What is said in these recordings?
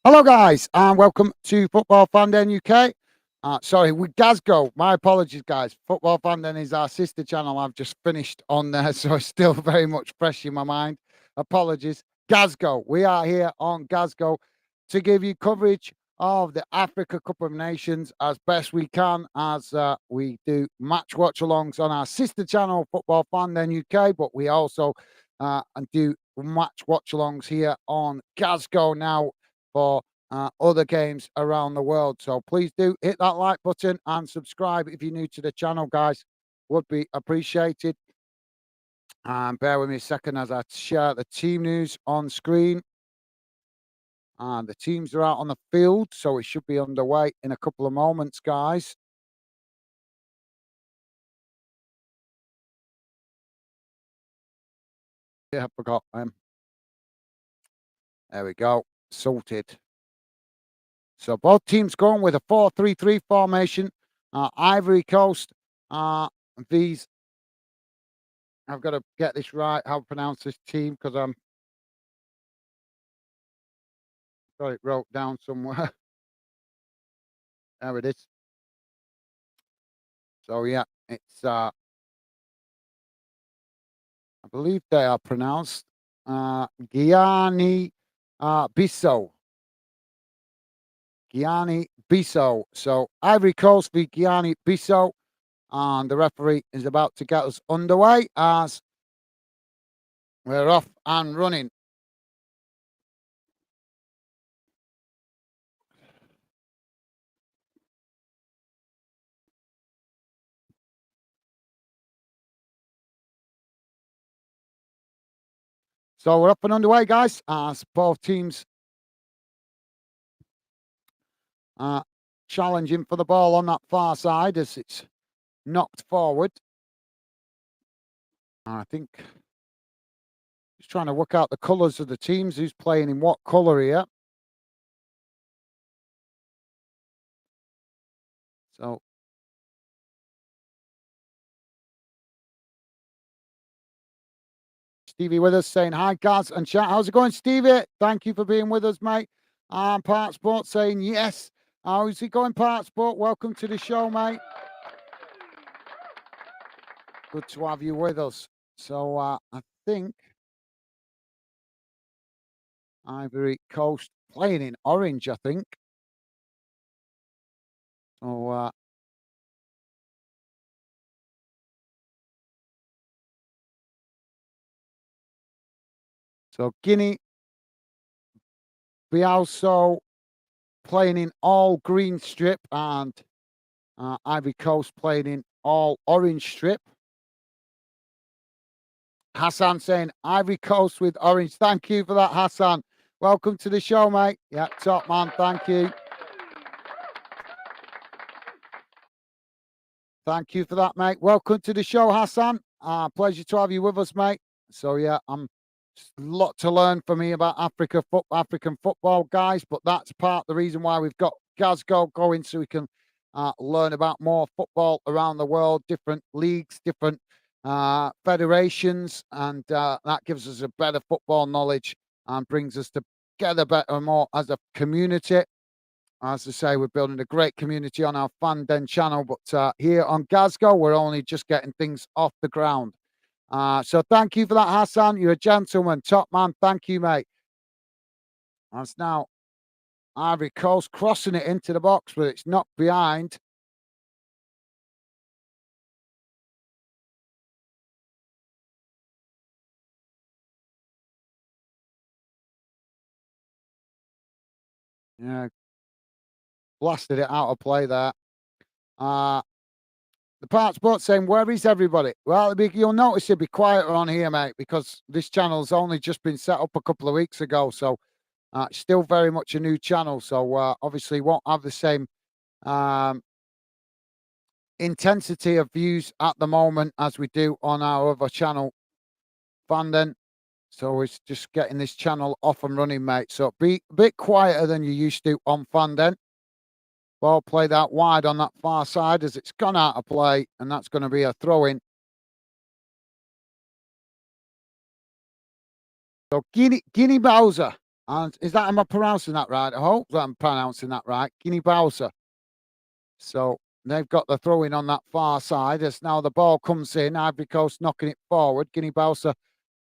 Hello, guys, and welcome to Football Fan Den UK. Sorry, with Glasgow. My apologies, guys. Football Fan Den is our sister channel. I've just finished on there, so it's still very much fresh in my mind. Apologies. Glasgow. We are here on Glasgow to give you coverage of the Africa Cup of Nations as best we can, as we do match watch alongs on our sister channel, Football Fan Den UK, but we also and do match watch alongs here on Glasgow now for other games around the world. So please do hit that like button and subscribe if you're new to the channel, guys. Would be appreciated. And bear with me a second as I share the team news on screen. And the teams are out on the field, so it should be underway in a couple of moments, guys. Yeah, I forgot. There we go. Sorted. So both teams going with a 4-3-3 formation. Ivory Coast, these I've got to get this right, how to pronounce this team, because I'm got it wrote down somewhere. There it is. So yeah, it's I believe they are pronounced Bissau. Guinea-Bissau. So Ivory Coast v Guinea-Bissau. And the referee is about to get us underway as we're off and running. So we're up and underway, guys, as both teams challenging for the ball on that far side as it's knocked forward. I think just trying to work out the colours of the teams, who's playing in what colour here. So Stevie with us saying hi, Gaz and chat. How's it going, Stevie? Thank you for being with us, mate. Part Sport saying yes. How's it going, Part Sport? Welcome to the show, mate. Good to have you with us. So I think Ivory Coast playing in orange, I think. So Guinea-Bissau playing in all green strip and Ivory Coast playing in all orange strip. Hassan saying Ivory Coast with orange. Thank you for that, Hassan. Welcome to the show, mate. Yeah, top man. Thank you. Thank you for that, mate. Welcome to the show, Hassan. Pleasure to have you with us, mate. So yeah, I'm a lot to learn for me about African football, guys. But that's part of the reason why we've got Glasgow going, so we can learn about more football around the world, different leagues, different federations, and that gives us a better football knowledge and brings us together better and more as a community. As I say, we're building a great community on our Fan Den channel, but here on Glasgow, we're only just getting things off the ground. So thank you for that, Hassan. You're a gentleman, top man. Thank you, mate. That's now Ivory Coast crossing it into the box, but it's knocked behind. Yeah, blasted it out of play there. The Part Sport saying, where is everybody? Well, you'll notice it'll be quieter on here, mate, because this channel's only just been set up a couple of weeks ago. So it's still very much a new channel. So obviously won't have the same intensity of views at the moment as we do on our other channel, Fan Den. So it's just getting this channel off and running, mate. So be a bit quieter than you used to on Fan Den. Ball played out wide on that far side as it's gone out of play, and that's going to be a throw-in. So Guinea Bowser And is that, am I pronouncing that right? I hope that I'm pronouncing that right. Guinea-Bissau. So they've got the throw in on that far side as now the ball comes in. Ivory Coast knocking it forward. Guinea-Bissau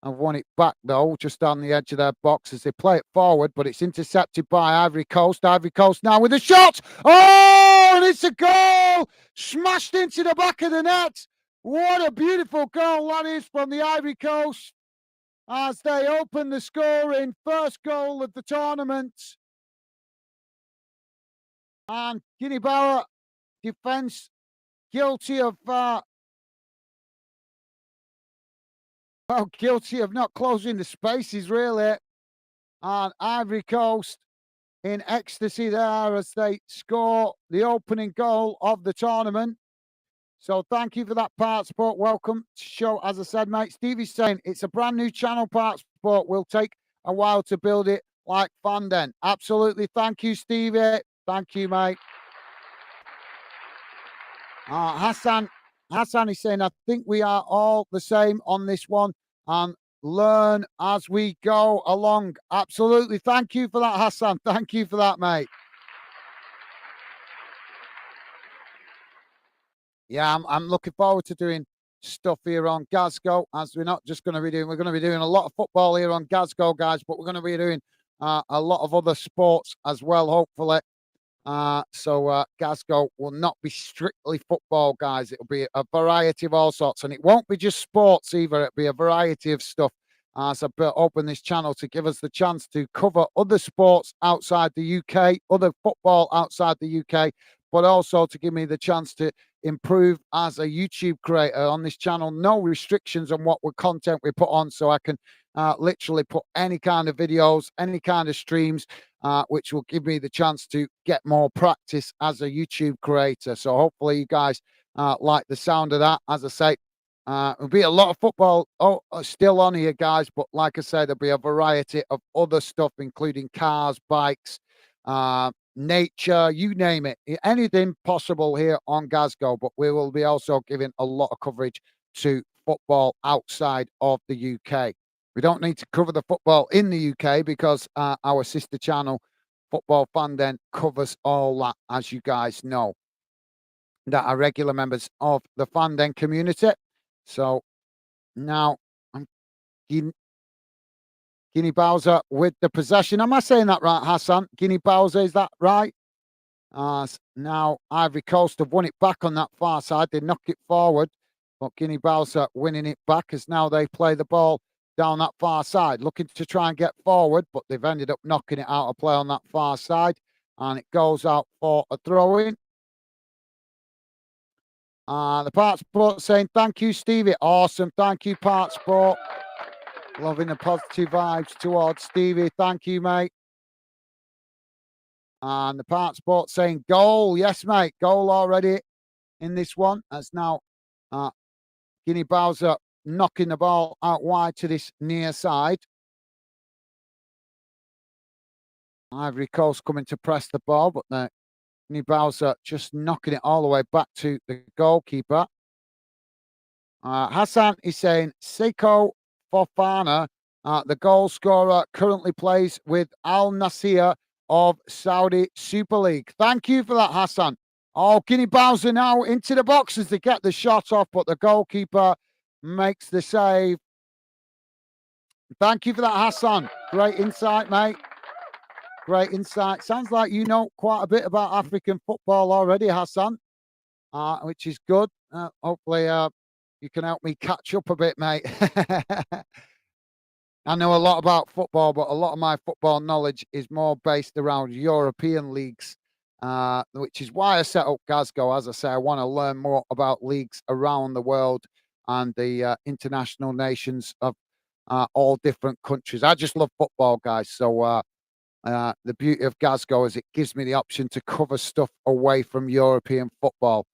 have won it back though, just on the edge of their box as they play it forward, but it's intercepted by Ivory Coast. Ivory Coast now with a shot. Oh, and it's a goal! Smashed into the back of the net. What a beautiful goal that is from the Ivory Coast as they open the scoring. First goal of the tournament. And Guinea-Bissau defence guilty of guilty of not closing the spaces really. And Ivory Coast in ecstasy there as they score the opening goal of the tournament. So thank you for that, Part Sport. Welcome to the show. As I said, mate, Stevie's saying it's a brand new channel, Part Sport. Will take a while to build it like Fanden. Absolutely. Thank you, Stevie. Thank you, mate. Hassan is saying, I think we are all the same on this one and learn as we go along. Absolutely. Thank you for that, Hassan. Thank you for that, mate. Yeah, I'm looking forward to doing stuff here on Glasgow, as we're not just going to be doing, we're going to be doing a lot of football here on Glasgow, guys, but we're going to be doing a lot of other sports as well, hopefully. So Glasgow will not be strictly football, guys. It'll be a variety of all sorts, and it won't be just sports either. It'll be a variety of stuff. As I open this channel to give us the chance to cover other sports outside the UK, other football outside the UK, but also to give me the chance to improve as a YouTube creator on this channel. No restrictions on what content we put on, so I can literally put any kind of videos, any kind of streams, which will give me the chance to get more practice as a YouTube creator. So hopefully you guys like the sound of that. As I say, there'll be a lot of football still on here, guys, but like I said, there'll be a variety of other stuff, including cars, bikes, nature, you name it, anything possible here on Glasgow. But we will be also giving a lot of coverage to football outside of the UK. We don't need to cover the football in the UK because our sister channel, Football Fanden, covers all that, as you guys know, that are regular members of the Fanden community. So now I'm Guinea-Bissau with the possession. Am I saying that right, Hassan? Guinea-Bissau, is that right? Now Ivory Coast have won it back on that far side. They knock it forward, but Guinea-Bissau winning it back as now they play the ball down that far side, looking to try and get forward, but they've ended up knocking it out of play on that far side, and it goes out for a throw-in. The Part Sport saying, thank you, Stevie. Awesome. Thank you, Part Sport. Loving the positive vibes towards Stevie. Thank you, mate. And the Part Sport saying, goal. Yes, mate. Goal already in this one. As now Guinea-Bissau knocking the ball out wide to this near side. Ivory Coast coming to press the ball, but the Guinea-Bissau just knocking it all the way back to the goalkeeper. Hassan is saying Seiko Fofana, the goal scorer, currently plays with Al Nasir of Saudi Super League. Thank you for that, Hassan. Oh, Guinea-Bissau now into the box as they get the shot off, but the goalkeeper makes the save. Thank you for that, Hassan. Great insight, mate. Great insight. Sounds like you know quite a bit about African football already, Hassan, which is good. Hopefully, you can help me catch up a bit, mate. I know a lot about football, but a lot of my football knowledge is more based around European leagues, which is why I set up Glasgow. As I say, I want to learn more about leagues around the world and the international nations of all different countries. I just love football, guys. So the beauty of Glasgow is it gives me the option to cover stuff away from European football.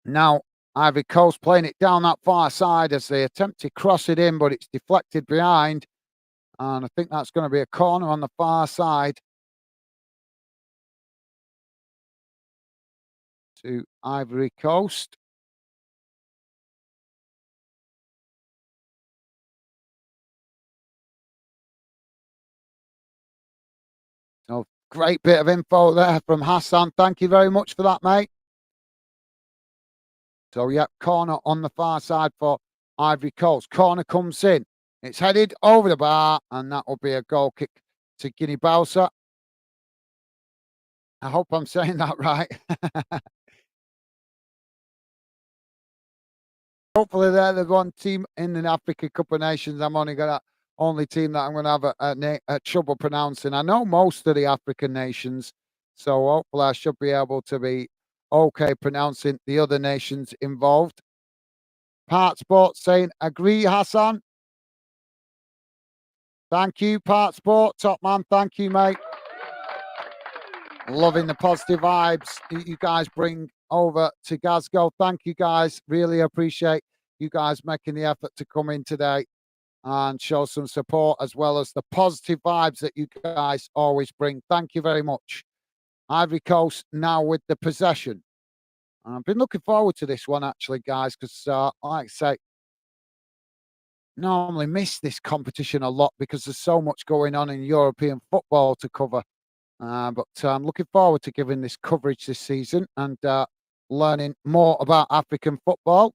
Now, Ivory Coast playing it down that far side as they attempt to cross it in, but it's deflected behind. And I think that's going to be a corner on the far side to Ivory Coast. So great bit of info there from Hassan. Thank you very much for that, mate. So, yeah, corner on the far side for Ivory Coast. Corner comes in. It's headed over the bar, and that will be a goal kick to Guinea-Bissau. I hope I'm saying that right. Hopefully, they're the one team in the Africa Cup of Nations. I'm only team that I'm going to have a trouble pronouncing. I know most of the African nations, so hopefully I should be able to be okay pronouncing the other nations involved. Part Sport saying, agree, Hassan. Thank you, Part Sport. Top man, thank you, mate. Loving the positive vibes you guys bring over to Glasgow. Thank you, guys. Really appreciate you guys making the effort to come in today and show some support, as well as the positive vibes that you guys always bring. Thank you very much. Ivory Coast now with the possession. I've been looking forward to this one, actually, guys, because, like I say, normally miss this competition a lot because there's so much going on in European football to cover. But I'm looking forward to giving this coverage this season and learning more about African football.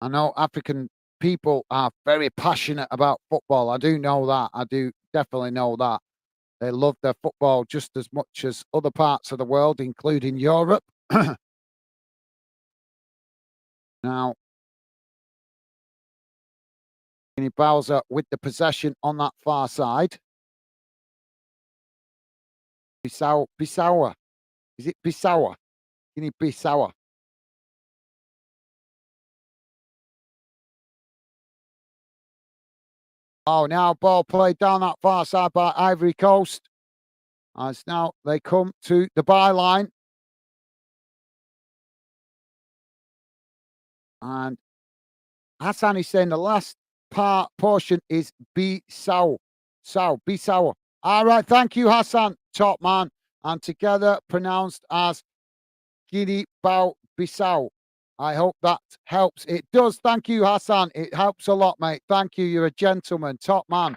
I know African people are very passionate about football. I do know that. I do definitely know that. They love their football just as much as other parts of the world, including Europe. Now, Bowser with the possession on that far side. Bissau. Is it Bissau? Guinea-Bissau. Oh, now ball played down that far side by Ivory Coast. As now they come to the byline. And Hassan is saying the last portion is Bissau. Bissau. All right, thank you, Hassan. Top man. And together pronounced as Guinea-Bissau. I hope that helps. It does. Thank you, Hassan. It helps a lot, mate. Thank you. You're a gentleman. Top man.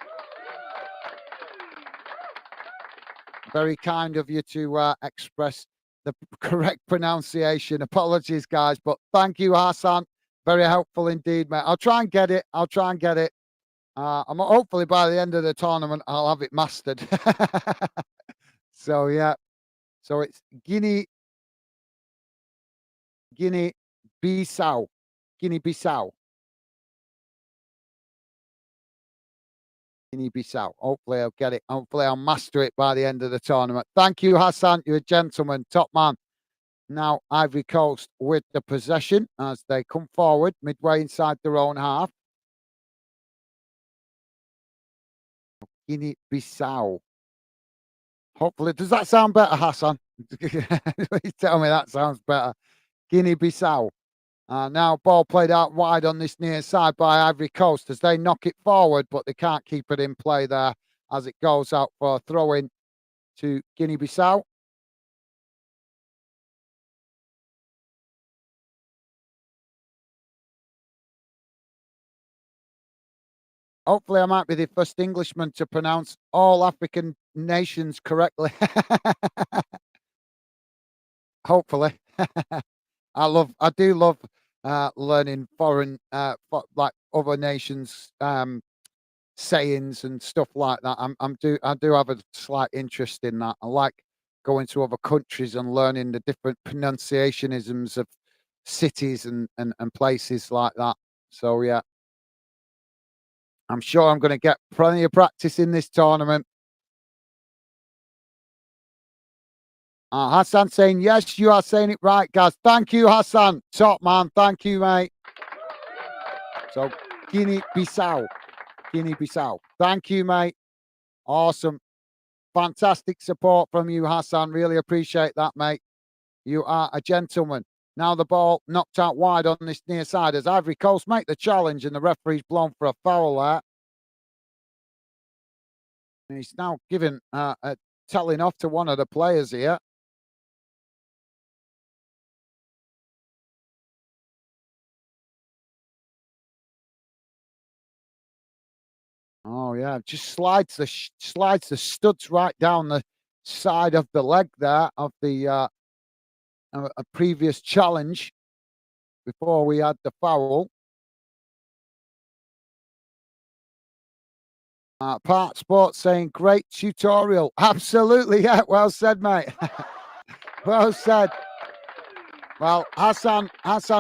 Very kind of you to express the correct pronunciation. Apologies, guys, but thank you, Hassan. Very helpful indeed, mate. I'll try and get it. I'll try and get it. I'm hopefully by the end of the tournament, I'll have it mastered. So yeah, so it's Guinea Bissau, Guinea Bissau, Guinea Bissau. Hopefully, I'll get it. Hopefully, I'll master it by the end of the tournament. Thank you, Hassan. You're a gentleman, top man. Now, Ivory Coast with the possession as they come forward midway inside their own half. Guinea-Bissau. Hopefully, does that sound better, Hassan? Please tell me that sounds better. Guinea-Bissau. Now, ball played out wide on this near side by Ivory Coast as they knock it forward, but they can't keep it in play there as it goes out for a throw in to Guinea-Bissau. Hopefully, I might be the first Englishman to pronounce all African nations correctly. Hopefully. I do love learning foreign, like other nations' sayings and stuff like that. I do have a slight interest in that. I like going to other countries and learning the different pronunciationisms of cities and places like that. So yeah, I'm sure I'm going to get plenty of practice in this tournament. Hassan saying, yes, you are saying it right, guys. Thank you, Hassan. Top man. Thank you, mate. So, Guinea-Bissau. Guinea-Bissau. Thank you, mate. Awesome. Fantastic support from you, Hassan. Really appreciate that, mate. You are a gentleman. Now the ball knocked out wide on this near side as Ivory Coast make the challenge and the referee's blown for a foul there. And he's now given a telling off to one of the players here. All Oh yeah, just slides the studs right down the side of the leg there of the a previous challenge before we had the foul. Part Sports saying great tutorial. Absolutely, yeah. Well said, mate. Well said. Well, Hassan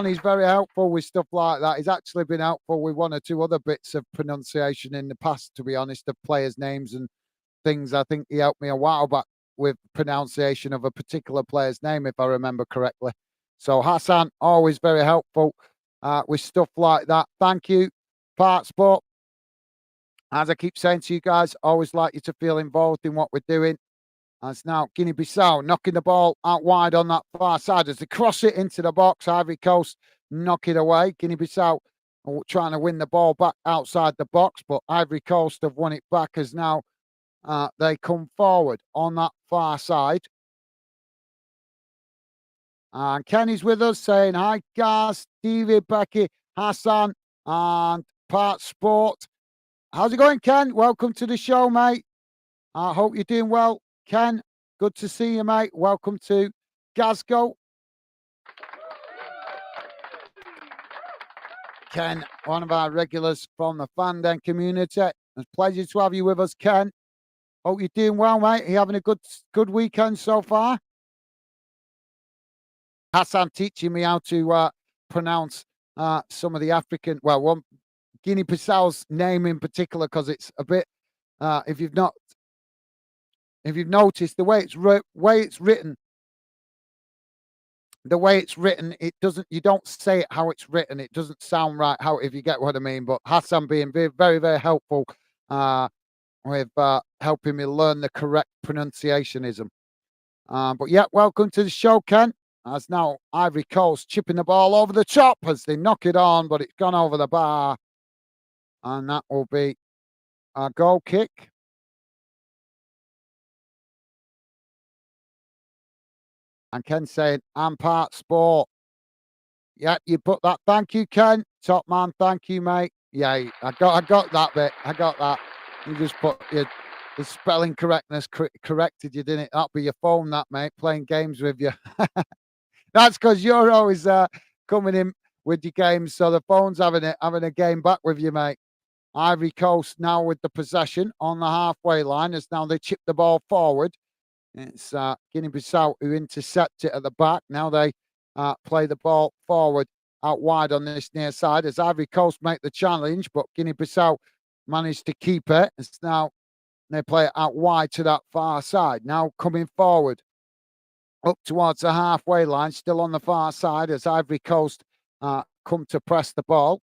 is very helpful with stuff like that. He's actually been helpful with one or two other bits of pronunciation in the past, to be honest, of players' names and things. I think he helped me a while back with pronunciation of a particular player's name, if I remember correctly. So Hassan, always very helpful with stuff like that. Thank you, Part Sport. As I keep saying to you guys, always like you to feel involved in what we're doing. As now Guinea-Bissau knocking the ball out wide on that far side as they cross it into the box. Ivory Coast knock it away. Guinea-Bissau trying to win the ball back outside the box, but Ivory Coast have won it back as now they come forward on that far side. And Kenny's with us saying, hi, Gaz, David, Becky, Hassan, and Part Sport. How's it going, Ken? Welcome to the show, mate. I hope you're doing well. Ken, good to see you, mate. Welcome to Glasgow. Ken, one of our regulars from the Fanden community. It's a pleasure to have you with us, Ken. Hope you're doing well, mate. Are you having a good weekend so far? Hassan teaching me how to pronounce some of the African, well, one Guinea-Bissau's name in particular, because it's a bit. If you've noticed the way it's written, it doesn't. You don't say it how it's written. It doesn't sound right. How, if you get what I mean. But Hassan being very, very, very helpful with helping me learn the correct pronunciationism. But yeah, welcome to the show, Ken. As now Ivory Coast chipping the ball over the top as they knock it on, but it's gone over the bar. And that will be a goal kick. And Ken saying, I'm Part Sport. Yeah, you put that. Thank you, Ken. Top man, thank you, mate. Yeah, I got that bit. I got that. You just put the spelling correctness corrected you, didn't it? That'll be your phone, that, mate, playing games with you. That's because you're always coming in with your games, so the phone's having a game back with you, mate. Ivory Coast now with the possession on the halfway line as now they chip the ball forward. It's Guinea-Bissau who intercept it at the back. Now they play the ball forward out wide on this near side as Ivory Coast make the challenge, but Guinea-Bissau managed to keep it. It's now they play it out wide to that far side. Now coming forward up towards the halfway line, still on the far side as Ivory Coast come to press the ball.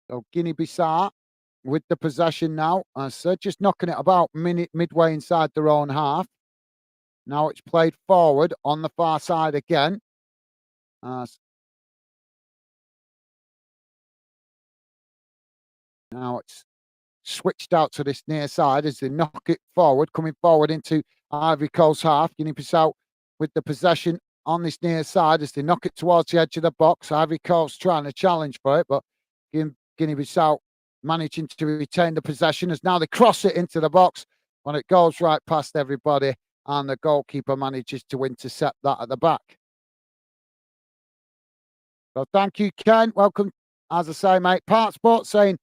So Guinea-Bissau with the possession now. So just knocking it about midway inside their own half. Now it's played forward on the far side again. Now it's switched out to this near side as they knock it forward, coming forward into Ivory Coast half. Guinea-Bissau with the possession on this near side as they knock it towards the edge of the box. Ivory Coast trying to challenge for it, but Guinea-Bissau managing to retain the possession as now they cross it into the box when it goes right past everybody and the goalkeeper manages to intercept that at the back. So thank you, Ken. Welcome, as I say, mate. Part Sport saying,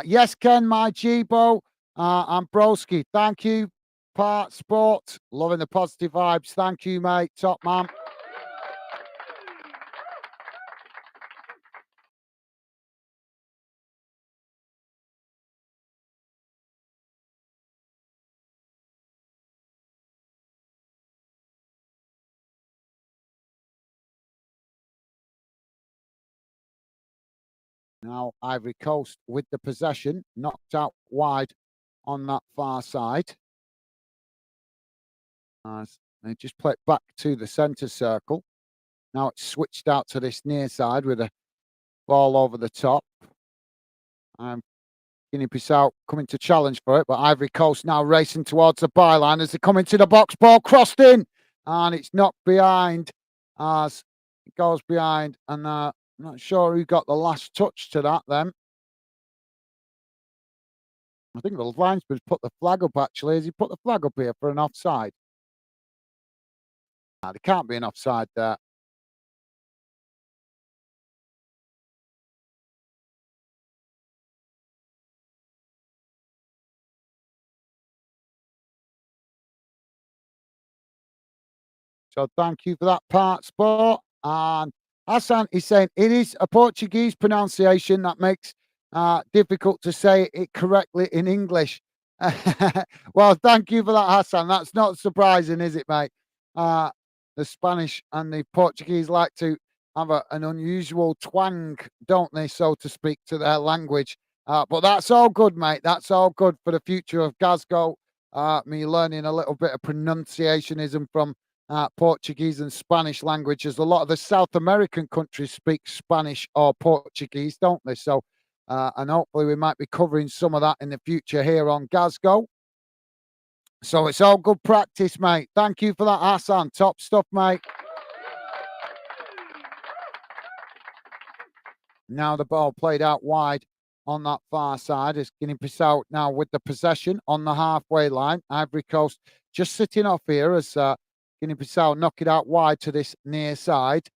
yes, Ken, my G-Bo, and Broski. Thank you, Part Sport. Loving the positive vibes. Thank you, mate. Top man. Now Ivory Coast with the possession, knocked out wide on that far side. As they just play it back to the centre circle. Now it's switched out to this near side with a ball over the top. Guinea-Bissau coming to challenge for it, but Ivory Coast now racing towards the byline as they come into the box. Ball crossed in, and it's knocked behind as it goes behind. And I'm not sure who got the last touch to that then. I think the linesman's put the flag up actually. Has he put the flag up here for an offside? Nah, there can't be an offside there. So thank you for that part, Sport. And Hassan is saying it is a Portuguese pronunciation that makes difficult to say it correctly in English. Well, thank you for that, Hassan. That's not surprising, is it, mate? Uh, the Spanish and the Portuguese like to have an unusual twang, don't they, so to speak, to their language. But that's all good, mate. That's all good for the future of Glasgow. Me learning a little bit of pronunciationism from Portuguese and Spanish languages. A lot of the South American countries speak Spanish or Portuguese, don't they? So, and hopefully we might be covering some of that in the future here on Glasgow. So it's all good practice, mate. Thank you for that, Hassan. Top stuff, mate. Now the ball played out wide on that far side as Guinea-Bissau now with the possession on the halfway line. Ivory Coast just sitting off here as Guinea-Bissau knock it out wide to this near side.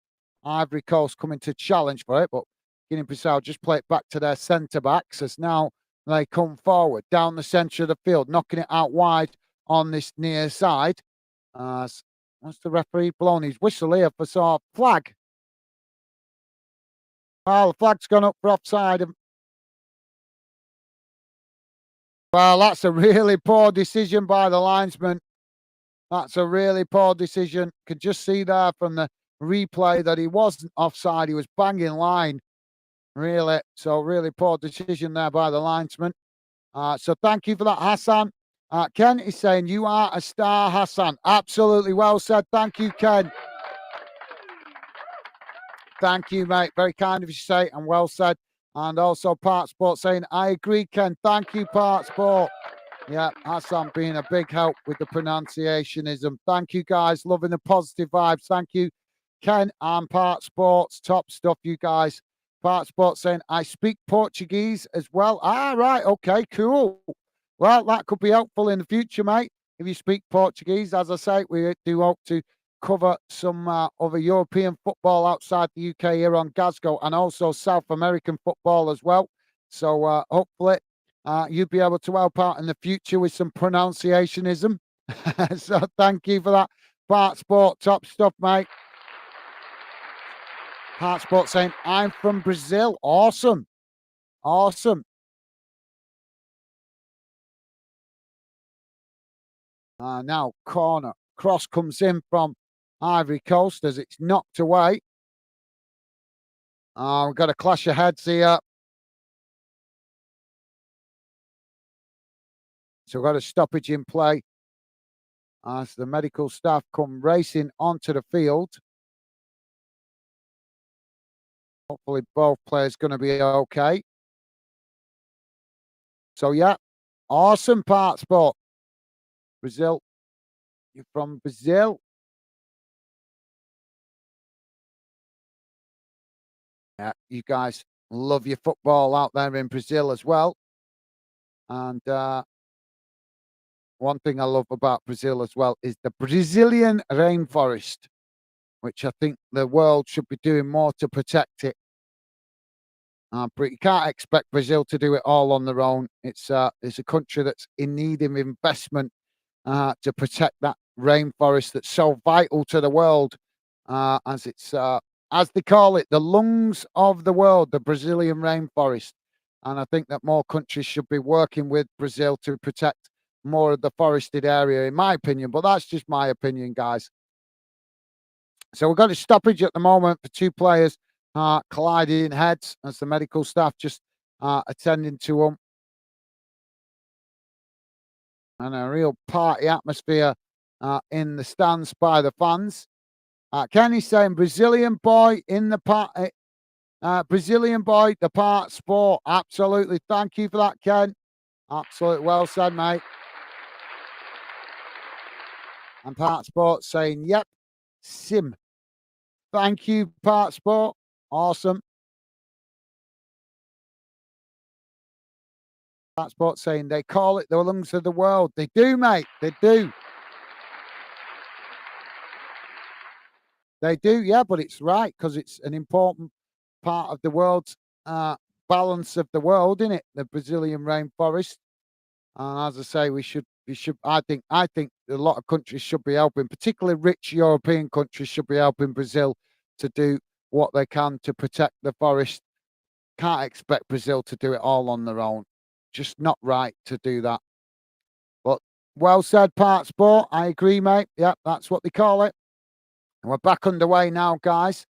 Ivory Coast coming to challenge for it, but Guinea-Bissau just play it back to their centre-backs as now they come forward down the centre of the field, knocking it out wide on this near side. What's the referee blown his whistle here for sort of flag? Well, the flag's gone up for offside. Well, that's a really poor decision by the linesman. That's a really poor decision. Could just see there from the replay that he wasn't offside. He was banging line, really. So, really poor decision there by the linesman. So, thank you for that, Hassan. Ken is saying, you are a star, Hassan. Absolutely well said. Thank you, Ken. Thank you, mate. Very kind of you to say and well said. And also Part Sport saying, I agree, Ken. Thank you, Part Sport. Yeah, Hassan being a big help with the pronunciationism. Thank you, guys. Loving the positive vibes. Thank you, Ken and Part Sports. Top stuff, you guys. Part Sports saying, I speak Portuguese as well. Ah, right. Okay, cool. Well, that could be helpful in the future, mate. If you speak Portuguese, as I say, we do hope to cover some other European football outside the UK here on Glasgow and also South American football as well. So hopefully you'll be able to help out in the future with some pronunciationism. So thank you for that. Part Sport, top stuff, mate. Part Sport saying, I'm from Brazil. Awesome. Awesome. Now corner. Cross comes in from Ivory Coast as it's knocked away. We've got a clash of heads here. So we've got a stoppage in play as the medical staff come racing onto the field. Hopefully both players going to be okay. So yeah, awesome Part Sport. Brazil. You're from Brazil. Yeah, you guys love your football out there in Brazil as well. And one thing I love about Brazil as well is the Brazilian rainforest, which I think the world should be doing more to protect it. But you can't expect Brazil to do it all on their own. It's a country that's in need of investment to protect that rainforest that's so vital to the world, as it's as they call it, the lungs of the world, the Brazilian rainforest. And I think that more countries should be working with Brazil to protect more of the forested area, in my opinion. But that's just my opinion, guys. So we've got a stoppage at the moment for two players colliding heads as the medical staff just attending to them. And a real party atmosphere in the stands by the fans. Kenny's saying Brazilian boy in the part. Brazilian boy, the Part Sport. Absolutely. Thank you for that, Ken. Absolutely well said, mate. And Part Sport saying, yep, sim. Thank you, Part Sport. Awesome. Sport saying they call it the lungs of the world. They do, mate. They do. They do, yeah, but it's right because it's an important part of the world's uh, balance of the world, isn't it? The Brazilian rainforest. And as I say, we should. I think a lot of countries should be helping, particularly rich European countries should be helping Brazil to do what they can to protect the forest. Can't expect Brazil to do it all on their own. Just not right to do that. But well said, Part Sport. I agree, mate. Yeah, that's what they call it. And we're back underway now, guys.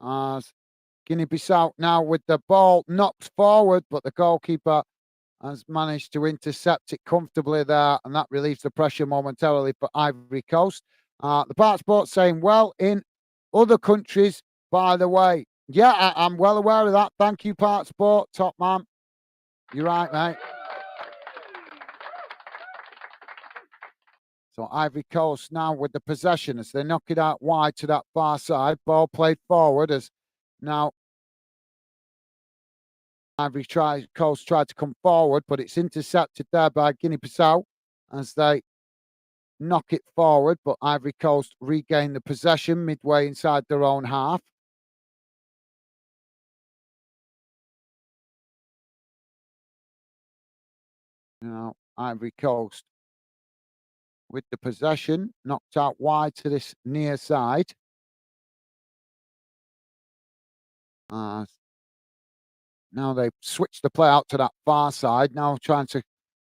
As Guinea-Bissau now with the ball knocked forward, but the goalkeeper has managed to intercept it comfortably there, and that relieves the pressure momentarily for Ivory Coast. The Part Sport saying, well, in other countries, by the way. Yeah, I'm well aware of that. Thank you, Part Sport. Top man. You're right, mate. So Ivory Coast now with the possession as they knock it out wide to that far side. Ball played forward as now Ivory Coast tried to come forward, but it's intercepted there by Guinea-Bissau as they knock it forward. But Ivory Coast regain the possession midway inside their own half. Now Ivory Coast with the possession, knocked out wide to this near side. Uh, Now they switch the play out to that far side, now trying to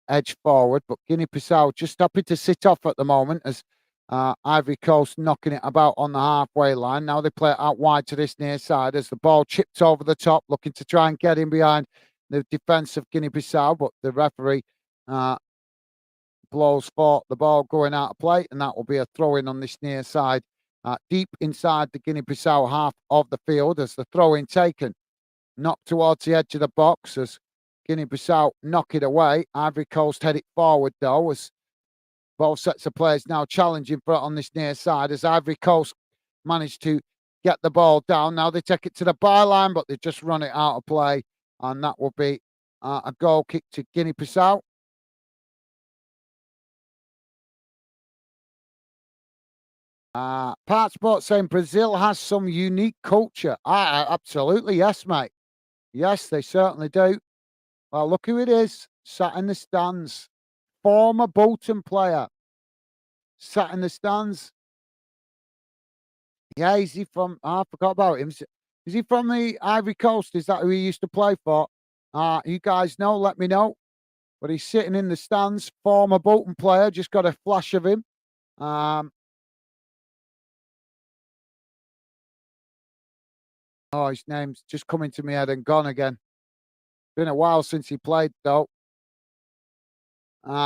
edge forward, but Guinea-Bissau just happy to sit off at the moment as Ivory Coast knocking it about on the halfway line. Now they play it out wide to this near side as the ball chips over the top, looking to try and get in behind the defence of Guinea-Bissau, but the referee blows for the ball going out of play, and that will be a throw-in on this near side, deep inside the Guinea-Bissau half of the field as the throw-in taken. Knocked towards the edge of the box as Guinea-Bissau knock it away. Ivory Coast head it forward though as both sets of players now challenging for it on this near side as Ivory Coast managed to get the ball down. Now they take it to the byline, but they just run it out of play, and that will be a goal kick to Guinea-Bissau. Part Sport saying Brazil has some unique culture. Absolutely, yes, mate. Yes, they certainly do. Well, look who it is, sat in the stands. Former Bolton player, sat in the stands. Yeah, is he from? I forgot about him. Is he from the Ivory Coast? Is that who he used to play for? You guys know, let me know. But he's sitting in the stands, former Bolton player, just got a flash of him. Oh, his name's just coming to my head and gone again. Been a while since he played, though.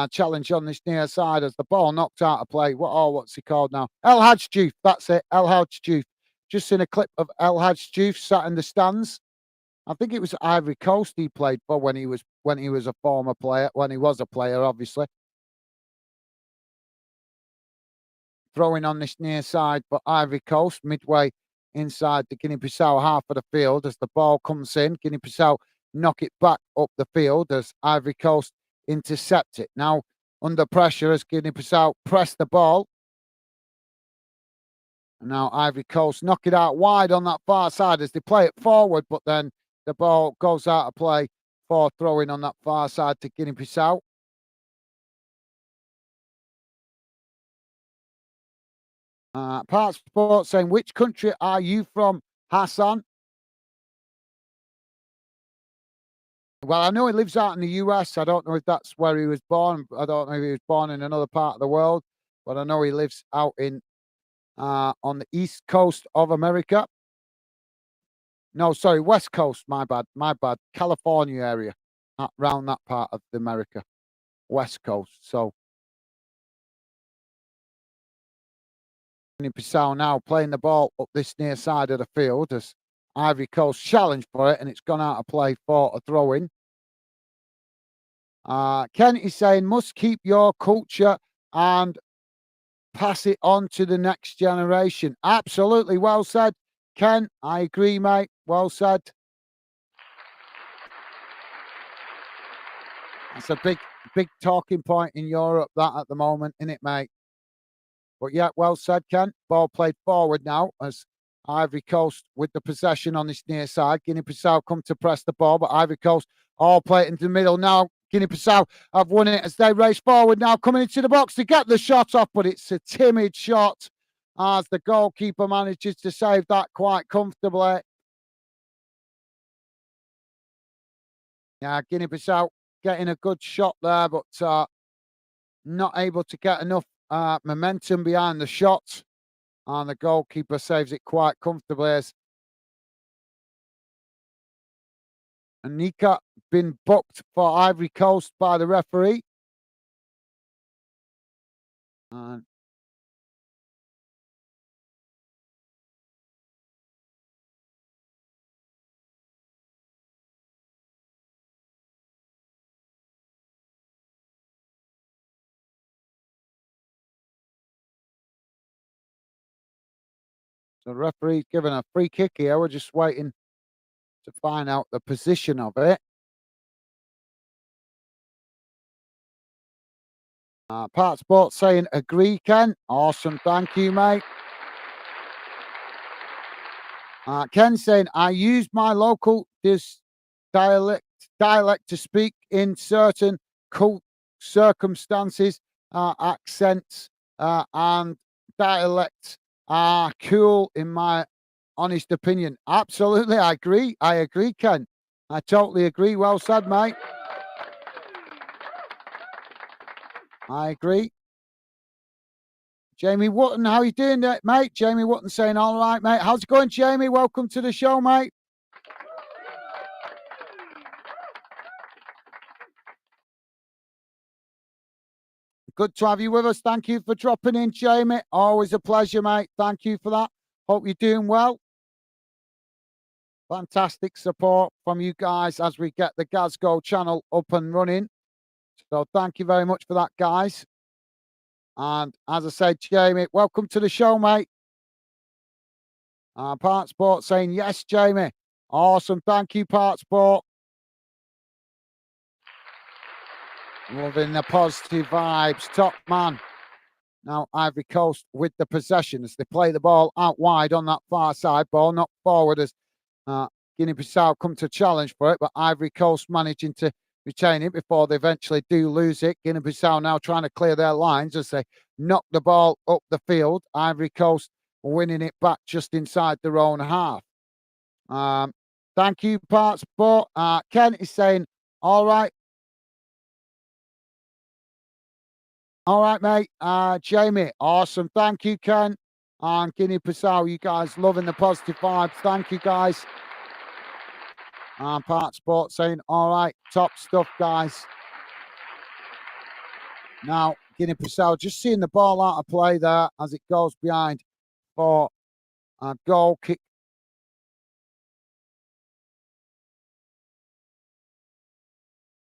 Challenge on this near side as the ball knocked out of play. What's he called now? El Hadj Diouf. That's it. El Hadj Diouf. Just seen a clip of El Hadj Diouf sat in the stands. I think it was Ivory Coast he played for when he was a former player, when he was a player, obviously. Throwing on this near side for Ivory Coast, midway inside the Guinea-Bissau half of the field as the ball comes in. Guinea-Bissau knock it back up the field as Ivory Coast intercept it. Now under pressure as Guinea-Bissau press the ball. And now Ivory Coast knock it out wide on that far side as they play it forward, but then the ball goes out of play for throwing on that far side to Guinea-Bissau. Part Sport saying, which country are you from, Hassan? Well, I know he lives out in the US. I don't know if that's where he was born. I don't know if he was born in another part of the world, but I know he lives out in on the east coast of America. No, sorry, west coast. My bad. My bad. California area, around that part of the America, west coast. So Guinea-Bissau now playing the ball up this near side of the field as Ivory Coast challenged for it, and it's gone out of play for a throw-in. Ken is saying, must keep your culture and pass it on to the next generation. Absolutely. Well said, Ken. I agree, mate. Well said. That's a big talking point in Europe, that at the moment, isn't it, mate? But yeah, well said, Ken. Ball played forward now as Ivory Coast with the possession on this near side. Guinea-Bissau come to press the ball, but Ivory Coast all play it into the middle now. Guinea-Bissau have won it as they race forward now, coming into the box to get the shot off, but it's a timid shot as the goalkeeper manages to save that quite comfortably. Yeah, Guinea-Bissau getting a good shot there, but not able to get enough momentum behind the shot. And the goalkeeper saves it quite comfortably as Anika been booked for Ivory Coast by the referee. And so the referee's given a free kick here. We're just waiting to find out the position of it. Part Sports saying agree, Ken. Awesome. Thank you, mate. Ken saying, I use my local dialect to speak in certain circumstances, accents, and dialects are cool in my honest opinion. Absolutely, I agree. I agree, Ken. I totally agree. Well said, mate. I agree. Jamie Wotton, how you doing there, mate? Jamie Wotton saying, all right, mate. How's it going, Jamie? Welcome to the show, mate. Good to have you with us. Thank you for dropping in, Jamie. Always a pleasure, mate. Thank you for that. Hope you're doing well. Fantastic support from you guys as we get the Glasgow channel up and running. So thank you very much for that, guys. And as I said, Jamie, welcome to the show, mate. Part Sport saying, yes, Jamie. Awesome. Thank you, Part Sport. Loving the positive vibes. Top man. Now Ivory Coast with the possession as they play the ball out wide on that far side. Ball not forward as Guinea-Bissau come to challenge for it, but Ivory Coast managing to retain it before they eventually do lose it. Guinea-Bissau now trying to clear their lines as they knock the ball up the field. Ivory Coast winning it back just inside their own half. Thank you, Part Sport. Ken is saying, all right. All right, mate. Jamie, awesome. Thank you, Ken. And Guinea-Bissau, you guys loving the positive vibes. Thank you, guys. Part Sport saying, all right, top stuff, guys. Now, Guinea-Bissau just seeing the ball out of play there as it goes behind for a goal kick.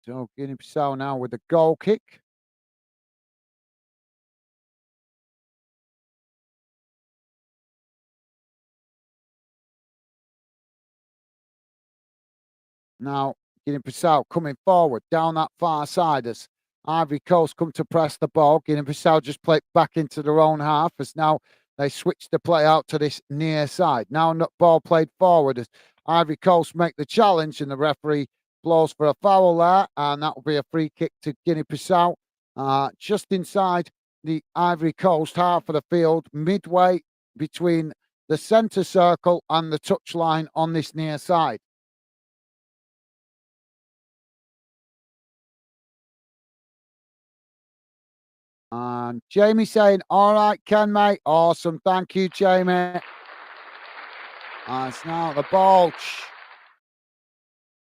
So Guinea-Bissau now with the goal kick. Now, Guinea-Bissau coming forward down that far side as Ivory Coast come to press the ball. Guinea-Bissau just play it back into their own half as now they switch the play out to this near side. Now ball played forward as Ivory Coast make the challenge and the referee blows for a foul there, and that will be a free kick to Guinea-Bissau just inside the Ivory Coast half of the field, midway between the centre circle and the touchline on this near side. And Jamie saying, all right, Ken, mate. Awesome. Thank you, Jamie. It's now the ball.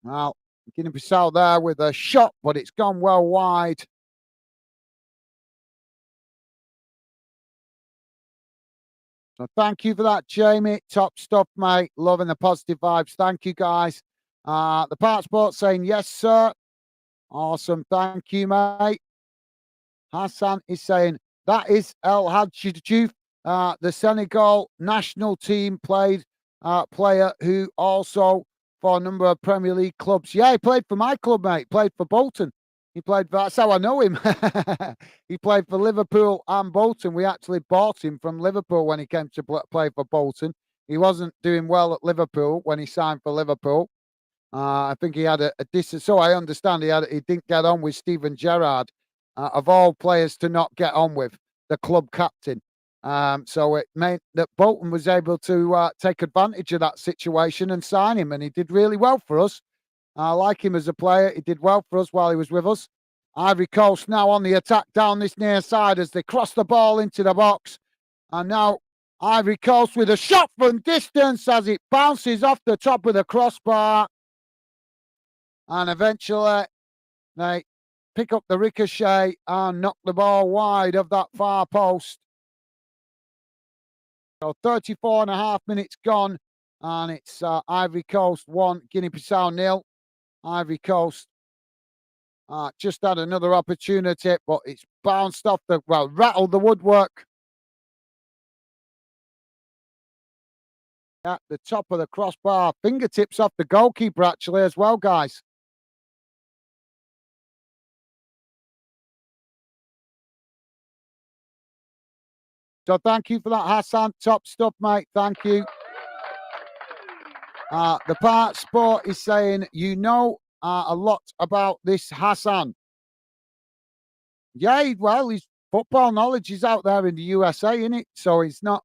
Well, Guinea-Bissau there with a shot, but it's gone well wide. So thank you for that, Jamie. Top stuff, mate. Loving the positive vibes. Thank you, guys. The Part Sport saying, yes, sir. Awesome. Thank you, mate. Hassan is saying, that is El Hadji Diouf, the Senegal national team player who also for a number of Premier League clubs. Yeah, he played for my club, mate. Played for Bolton. He played that's how I know him. He played for Liverpool and Bolton. We actually bought him from Liverpool when he came to play for Bolton. He wasn't doing well at Liverpool when he signed for Liverpool. I think he had a decent. So I understand he didn't get on with Steven Gerrard, of all players to not get on with the club captain. So it meant that Bolton was able to take advantage of that situation and sign him, and he did really well for us. I like him as a player. He did well for us while he was with us. Ivory Coast now on the attack down this near side as they cross the ball into the box. And now Ivory Coast with a shot from distance as it bounces off the top of the crossbar. And eventually they pick up the ricochet and knock the ball wide of that far post. So 34 and a half minutes gone. And it's Ivory Coast 1, Guinea-Bissau 0. Ivory Coast just had another opportunity, but it's bounced off rattled the woodwork. At the top of the crossbar, fingertips off the goalkeeper actually as well, guys. So thank you for that, Hassan. Top stuff, mate. Thank you. The part sport is saying, you know a lot about this Hassan. Yeah, well, his football knowledge is out there in the USA, isn't it? So he's not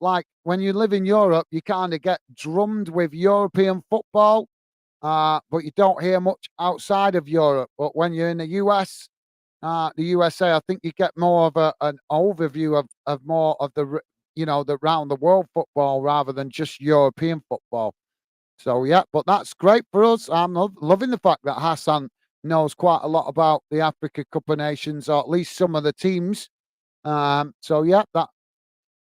like when you live in Europe, you kind of get drummed with European football, but you don't hear much outside of Europe. But when you're in the USA, I think you get more of an overview of more of the round the world football rather than just European football. So yeah, but that's great for us. I'm loving the fact that Hassan knows quite a lot about the Africa Cup of Nations, or at least some of the teams. So yeah, that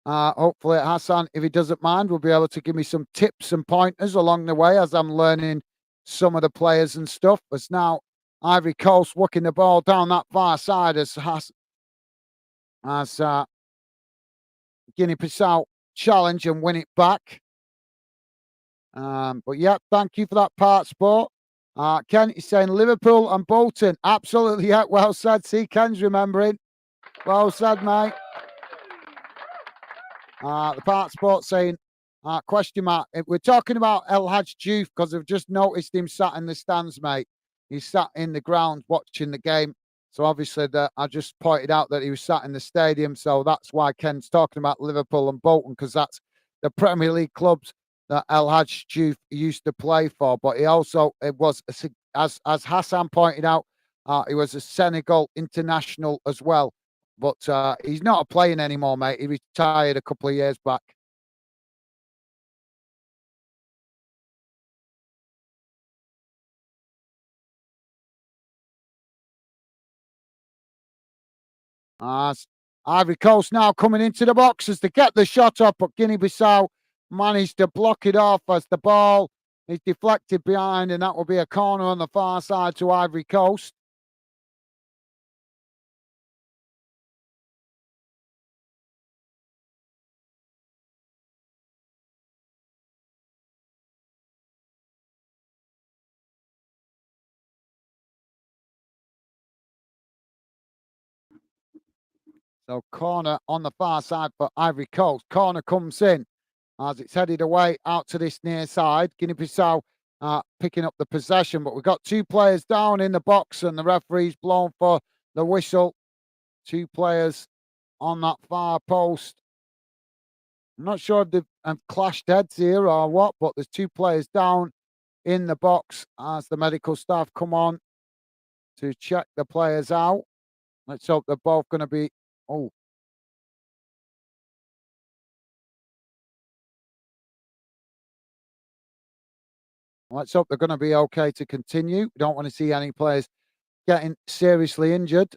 hopefully Hassan, if he doesn't mind, will be able to give me some tips and pointers along the way as I'm learning some of the players and stuff. As now Ivory Coast working the ball down that far side as Guinea-Bissau challenge and win it back. But yeah, thank you for that part, sport. Ken is saying Liverpool and Bolton. Absolutely, yeah. Well said. See, Ken's remembering. Well said, mate. The part sport saying, question mark. If we're talking about El Hadj Diouf because I've just noticed him sat in the stands, mate. He's sat in the ground watching the game. So obviously, I just pointed out that he was sat in the stadium. So that's why Ken's talking about Liverpool and Bolton, because that's the Premier League clubs that El Hadj Diouf used to play for. But he also as Hassan pointed out, he was a Senegal international as well. But he's not playing anymore, mate. He retired a couple of years back. Uh, Ivory Coast now coming into the boxes to get the shot up, but Guinea-Bissau managed to block it off as the ball is deflected behind, and that will be a corner on the far side to Ivory Coast. So corner on the far side for Ivory Coast. Corner comes in as it's headed away out to this near side. Guinea-Bissau picking up the possession, but we've got two players down in the box and the referee's blown for the whistle. Two players on that far post. I'm not sure if they've clashed heads here or what, but there's two players down in the box as the medical staff come on to check the players out. Let's hope they're both going to be. Oh, let's hope they're going to be okay to continue. We don't want to see any players getting seriously injured.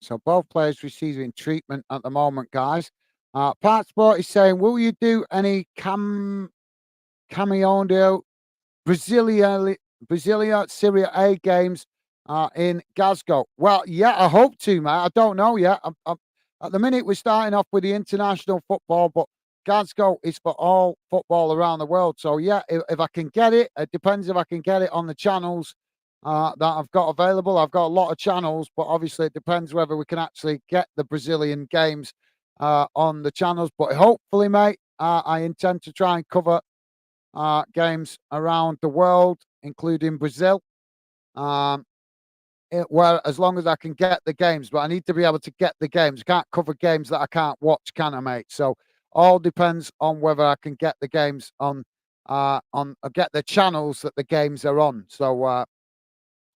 So both players receiving treatment at the moment, guys. Part Sport is saying, will you do any cameo Brasilia, Syria A games in Glasgow? Well, yeah, I hope to, mate. I don't know yet. At the minute, we're starting off with the international football, but Glasgow is for all football around the world. So, yeah, if I can get it, it depends if I can get it on the channels that I've got available. I've got a lot of channels, but obviously it depends whether we can actually get the Brazilian games on the channels. But hopefully, mate, I intend to try and cover games around the world, including Brazil. Where as long as I can get the games, but I need to be able to get the games. Can't cover games that I can't watch, can I, mate? So all depends on whether I can get the games on get the channels that the games are on. So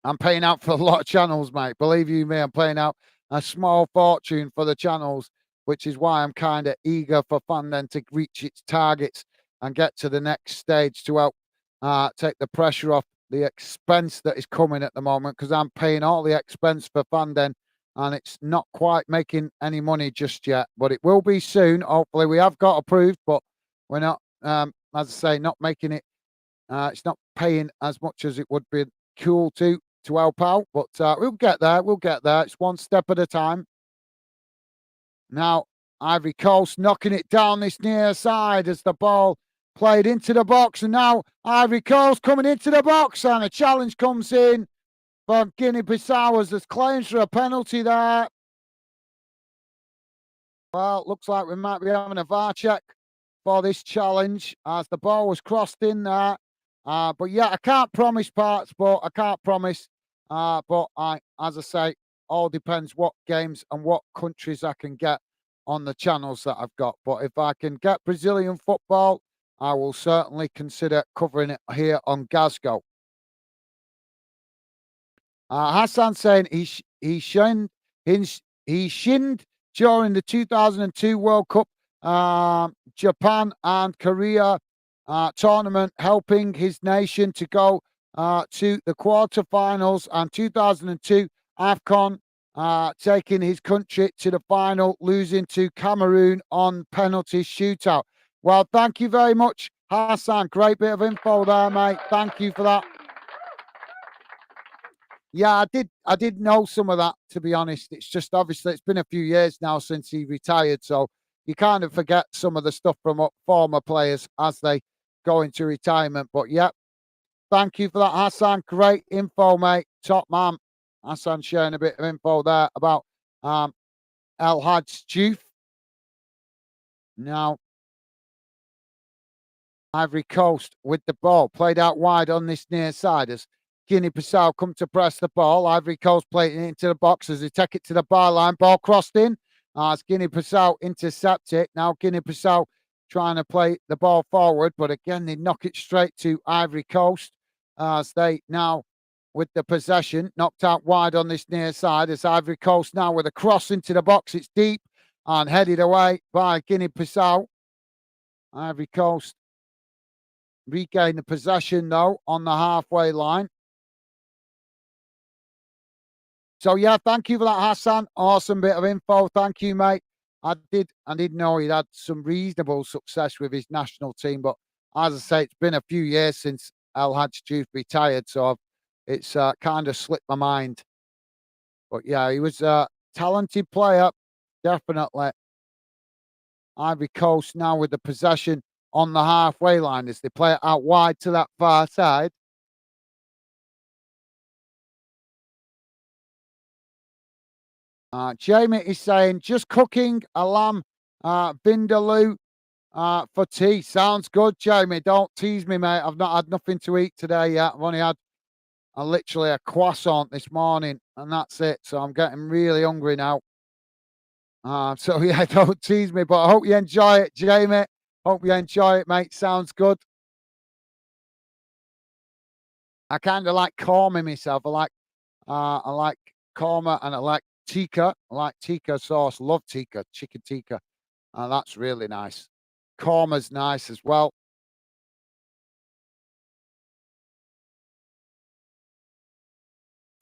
I'm paying out for a lot of channels, mate. Believe you me, I'm paying out a small fortune for the channels, which is why I'm kind of eager for Fandom to reach its targets and get to the next stage to help take the pressure off the expense that is coming at the moment, because I'm paying all the expense for Fandom and it's not quite making any money just yet, but it will be soon. Hopefully, we have got approved, but we're not, as I say, not making it. It's not paying as much as it would be cool to help out, but we'll get there. We'll get there. It's one step at a time. Now, Ivory Coast knocking it down this near side as the ball played into the box, and now Ivory Coast coming into the box, and a challenge comes in from Guinea-Bissau as there's claims for a penalty there. Well, looks like we might be having a VAR check for this challenge as the ball was crossed in there. But yeah, I can't promise parts, but I can't promise. But as I say, all depends what games and what countries I can get on the channels that I've got. But if I can get Brazilian football, I will certainly consider covering it here on Glasgow. Hassan saying he shinned during the 2002 World Cup, Japan and Korea tournament, helping his nation to go to the quarterfinals, and 2002 AFCON, taking his country to the final, losing to Cameroon on penalty shootout. Well, thank you very much, Hassan. Great bit of info there, mate. Thank you for that. Yeah, I did know some of that, to be honest. It's just obviously it's been a few years now since he retired, so you kind of forget some of the stuff from former players as they go into retirement. But yeah, thank you for that, Hassan. Great info, mate. Top man. Hassan sharing a bit of info there about El Hadj Diouf. Now, Ivory Coast with the ball, played out wide on this near side as Guinea-Bissau come to press the ball. Ivory Coast playing it into the box as they take it to the byline. Ball crossed in as Guinea-Bissau intercept it. Now Guinea-Bissau trying to play the ball forward, but again they knock it straight to Ivory Coast as they now with the possession, knocked out wide on this near side as Ivory Coast now with a cross into the box. It's deep and headed away by Guinea-Bissau. Ivory Coast regain the possession though on the halfway line. So yeah, thank you for that, Hassan. Awesome bit of info. Thank you, mate. I did know he'd had some reasonable success with his national team, but as I say, it's been a few years since El Hadj Diouf retired, so it's kind of slipped my mind. But yeah, he was a talented player, definitely. Ivory Coast now with the possession on the halfway line as they play it out wide to that far side. Jamie is saying, just cooking a lamb vindaloo for tea. Sounds good, Jamie. Don't tease me, mate. I've not had nothing to eat today yet. I've only had literally a croissant this morning, and that's it. So I'm getting really hungry now. So yeah, don't tease me, but I hope you enjoy it, Jamie. Hope you enjoy it, mate. Sounds good. I kind of like korma myself. I like korma and I like tikka. I like tikka sauce. Love tikka, chicken tikka. That's really nice. Korma's nice as well.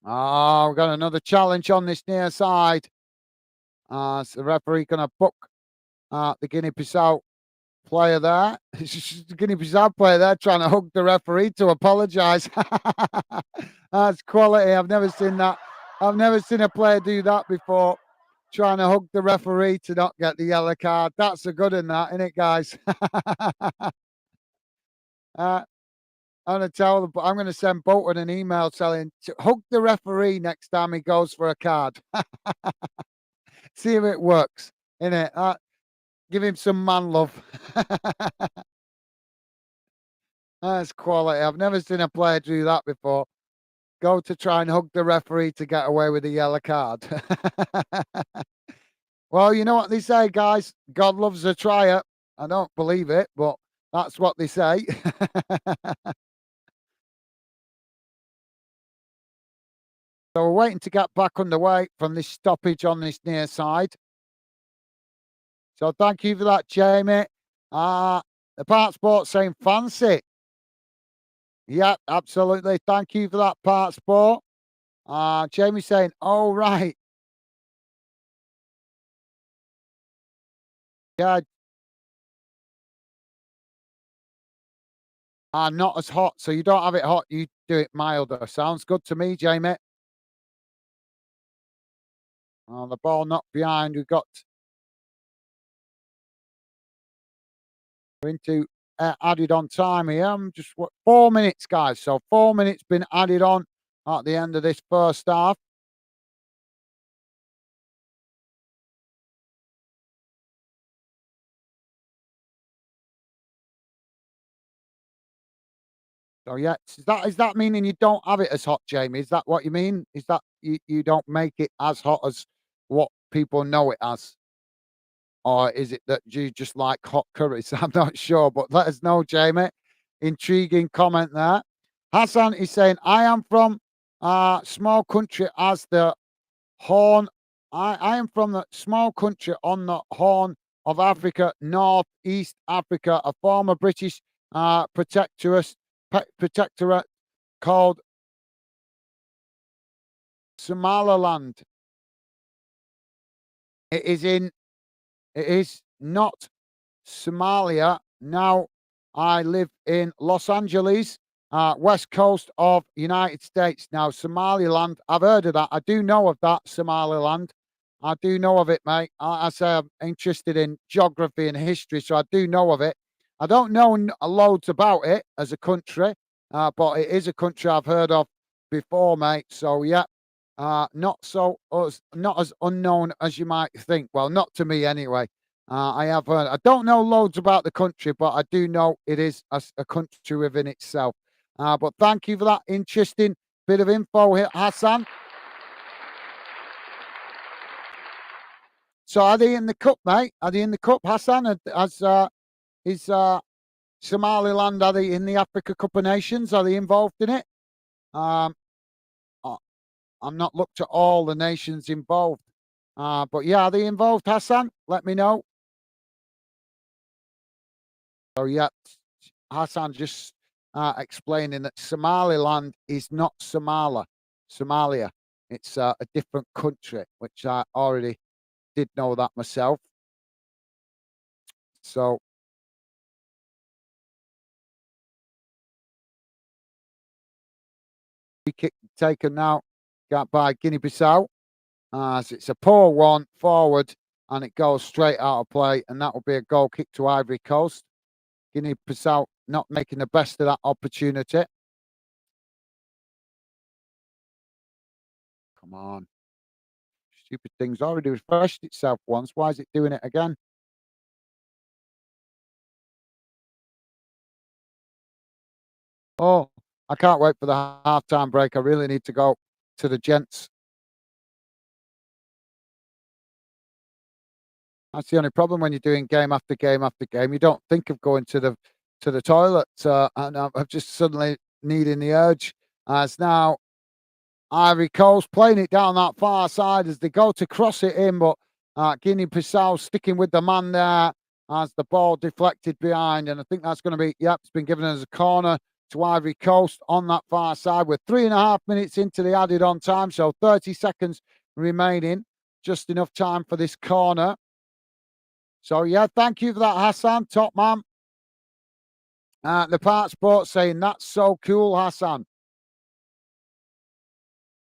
Oh, we've got another challenge on this near side. So the referee going to book the Guinea-Bissau player there. The Guinea-Bissau player there trying to hug the referee to apologise. That's quality. I've never seen that. I've never seen a player do that before. Trying to hug the referee to not get the yellow card. That's a good one, that, isn't it, guys? I'm going to I'm going to send Bolton an email telling to hug the referee next time he goes for a card. See if it works, innit? Give him some man love. That's quality. I've never seen a player do that before. Go to try and hug the referee to get away with a yellow card. Well, you know what they say, guys. God loves a trier. I don't believe it, but that's what they say. So we're waiting to get back underway from this stoppage on this near side. So thank you for that, Jamie. The part sport saying fancy. Yeah, absolutely. Thank you for that, part sport. Jamie saying, oh, right. Yeah, not as hot. So you don't have it hot, you do it milder. Sounds good to me, Jamie. The ball knocked behind. We've got into added on time here. Just 4 minutes, guys. So 4 minutes been added on at the end of this first half. So yeah, is that meaning you don't have it as hot, Jamie? Is that what you mean? Is that you don't make it as hot as what people know it as? Or is it that you just like hot curries? I'm not sure, but let us know, Jamie. Intriguing comment there. Hassan is saying, I am from small country as the Horn. I am from the small country on the Horn of Africa, North East Africa, a former British protectorate called Somaliland. It is in. It is not Somalia. Now I live in Los Angeles, west coast of United States. Now Somaliland, I've heard of that. I do know of that, Somaliland. I do know of it, mate. I say I'm interested in geography and history, so I do know of it. I don't know loads about it as a country, but it is a country I've heard of before, mate. So yeah, not as unknown as you might think. Well, not to me anyway. I have heard. I don't know loads about the country, but I do know it is a country within itself. But thank you for that interesting bit of info here, Hassan. So are they in the cup, mate? Are they in the cup, Hassan? Is Somaliland, are they in the Africa Cup of Nations? Are they involved in it? Um, I- I'm not looked at all the nations involved. But yeah, are they involved, Hassan? Let me know. So yeah, Hassan just explaining that Somaliland is not Somalia. It's a different country, which I already did know that myself. So free kick taken now, got by Guinea-Bissau. As it's a poor one forward, and it goes straight out of play, and that will be a goal kick to Ivory Coast. Guinea-Bissau not making the best of that opportunity. Come on. Stupid thing's already refreshed itself once. Why is it doing it again? Oh, I can't wait for the halftime break. I really need to go to the gents. That's the only problem when you're doing game after game after game. You don't think of going to the toilet, and I'm just suddenly needing the urge. As now Ivory Coast playing it down that far side as they go to cross it in, but Guinea-Bissau sticking with the man there as the ball deflected behind. And I think that's going to be, yep, it's been given as a corner to Ivory Coast on that far side. We're 3.5 minutes into the added on time, so 30 seconds remaining. just enough time for this corner. So, yeah, thank you for that, Hassan. Top man. The Part Sport saying, that's so cool, Hassan.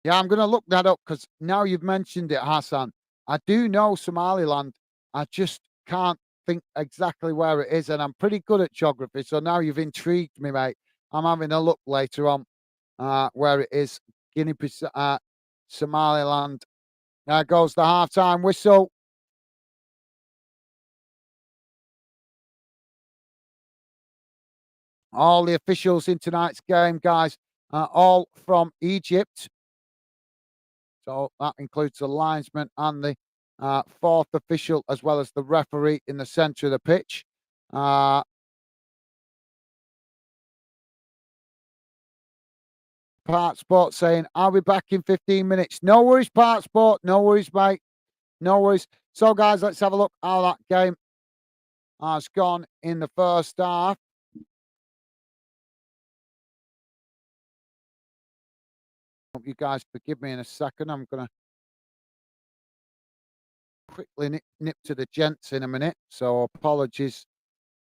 Yeah, I'm going to look that up because now you've mentioned it, Hassan. I do know Somaliland. I just can't think exactly where it is, and I'm pretty good at geography. So now you've intrigued me, mate. I'm having a look later on where it is. Guinea-Bissau, Somaliland. There goes the halftime whistle. All the officials in tonight's game, guys, are all from Egypt. So that includes the linesman and the fourth official, as well as the referee in the centre of the pitch. Part Sport saying, I'll be back in 15 minutes. No worries, Part Sport. No worries, mate. No worries. So, guys, let's have a look how that game has gone in the first half. Hope you guys forgive me in a second. I'm going to quickly nip to the gents in a minute. So, apologies.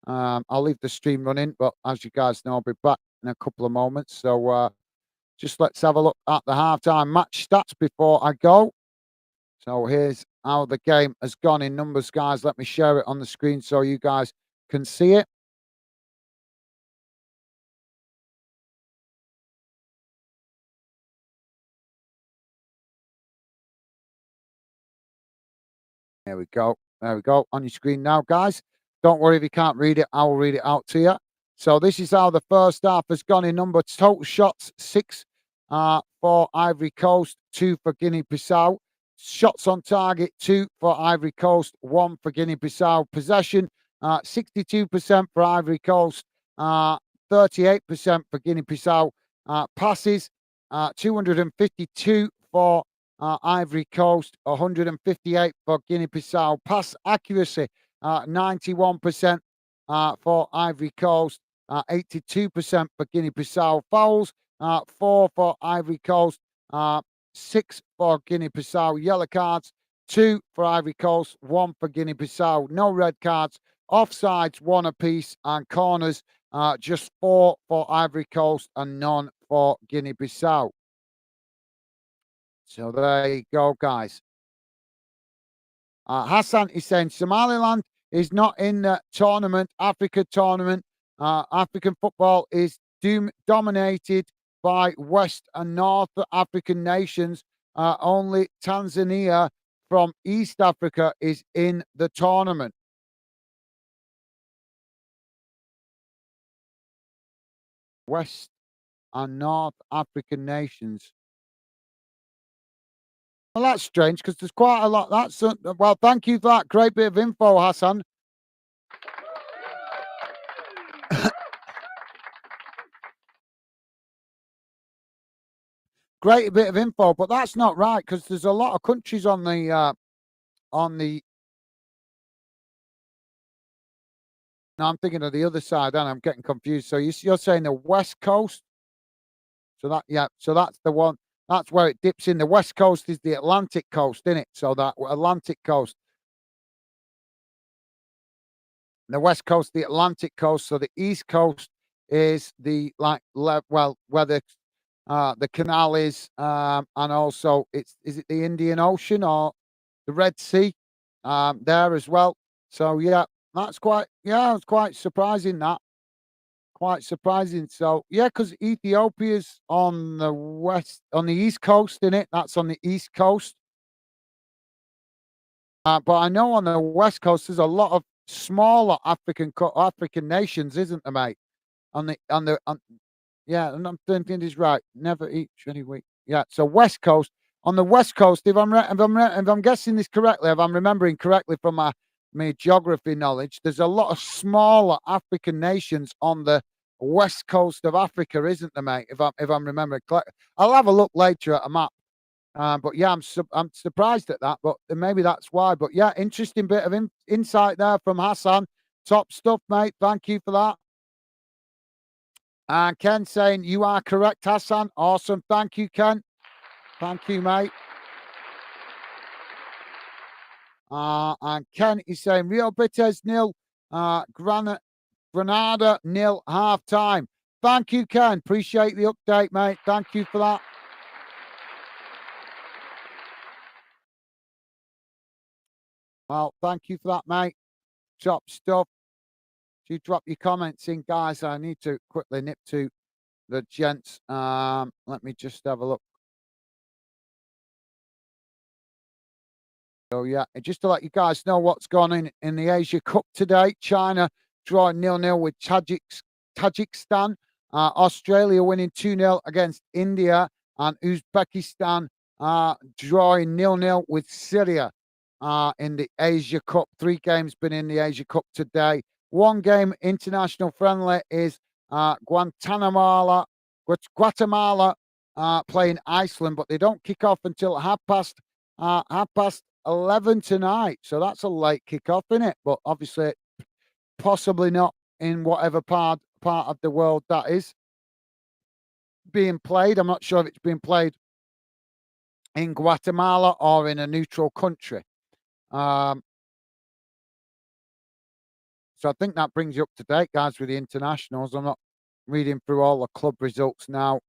I'll leave the stream running, but as you guys know, I'll be back in a couple of moments. So, just let's have a look at the halftime match stats before I go. So here's how the game has gone in numbers, guys. Let me share it on the screen so you guys can see it. There we go. There we go. On your screen now, guys. Don't worry if you can't read it. I will read it out to you. So this is how the first half has gone in number. Total shots, 6 for Ivory Coast, 2 for Guinea-Bissau. Shots on target, 2 for Ivory Coast, 1 for Guinea-Bissau. Possession, 62% for Ivory Coast, 38% for Guinea-Bissau. Passes, 252 for Ivory Coast, 158 for Guinea-Bissau. Pass accuracy, 91% for Ivory Coast, 82% for Guinea-Bissau. Fouls, 4 for Ivory Coast, 6 for Guinea-Bissau. Yellow cards, 2 for Ivory Coast, 1 for Guinea-Bissau. No red cards. Offsides, 1 apiece. And corners, just 4 for Ivory Coast and none for Guinea-Bissau. So there you go, guys. Hassan is saying Somaliland is not in the tournament, Africa tournament. African football is dominated by West and North African nations. Only Tanzania from East Africa is in the tournament. West and North African nations. Well, that's strange because there's quite a lot. That's well, thank you for that great bit of info, Hassan. Great bit of info, but that's not right because there's a lot of countries on the. No, I'm thinking of the other side, and I'm getting confused. So you're saying the West Coast. So that yeah, so that's the one. That's where it dips in. The West Coast is the Atlantic coast, isn't it? So that Atlantic coast. The West Coast, the Atlantic coast. So the East Coast is the well, where the canal is, and also is it the Indian Ocean or the Red Sea, there as well. So yeah, that's it's quite surprising that. Quite surprising. So yeah, because Ethiopia's on the east coast, in it. That's on the east coast. But I know on the west coast there's a lot of smaller African nations, isn't there, mate? Yeah, and I'm thinking this right. Never eat any wheat. Yeah, so West Coast. On the West Coast, if I'm guessing this correctly, if I'm remembering correctly from my geography knowledge, there's a lot of smaller African nations on the west coast of Africa, isn't there, mate? If I'm remembering correctly, I'll have a look later at a map. But yeah, I'm surprised at that, but maybe that's why. But yeah, interesting bit of insight there from Hassan. Top stuff, mate. Thank you for that. And Ken saying, you are correct, Hassan. Awesome. Thank you, Ken. Thank you, mate. And Ken is saying Real Betis nil, Granada nil, half time. Thank you, Ken. Appreciate the update, mate. Thank you for that. Well, thank you for that, mate. Top stuff. You drop your comments in, guys. I need to quickly nip to the gents. Let me just have a look. So yeah, and just to let you guys know what's gone in the Asia Cup today. China drawing 0-0 with Tajikistan. Australia winning 2-0 against India, and Uzbekistan drawing 0-0 with Syria in the Asia Cup. 3 games been in the Asia Cup today. 1 game international friendly is Guatemala playing Iceland, but they don't kick off until half past 11 tonight. So that's a late kickoff, isn't it? But obviously, possibly not in whatever part of the world that is being played. I'm not sure if it's being played in Guatemala or in a neutral country. Um, so I think that brings you up to date, guys, with the internationals. I'm not reading through all the club results now.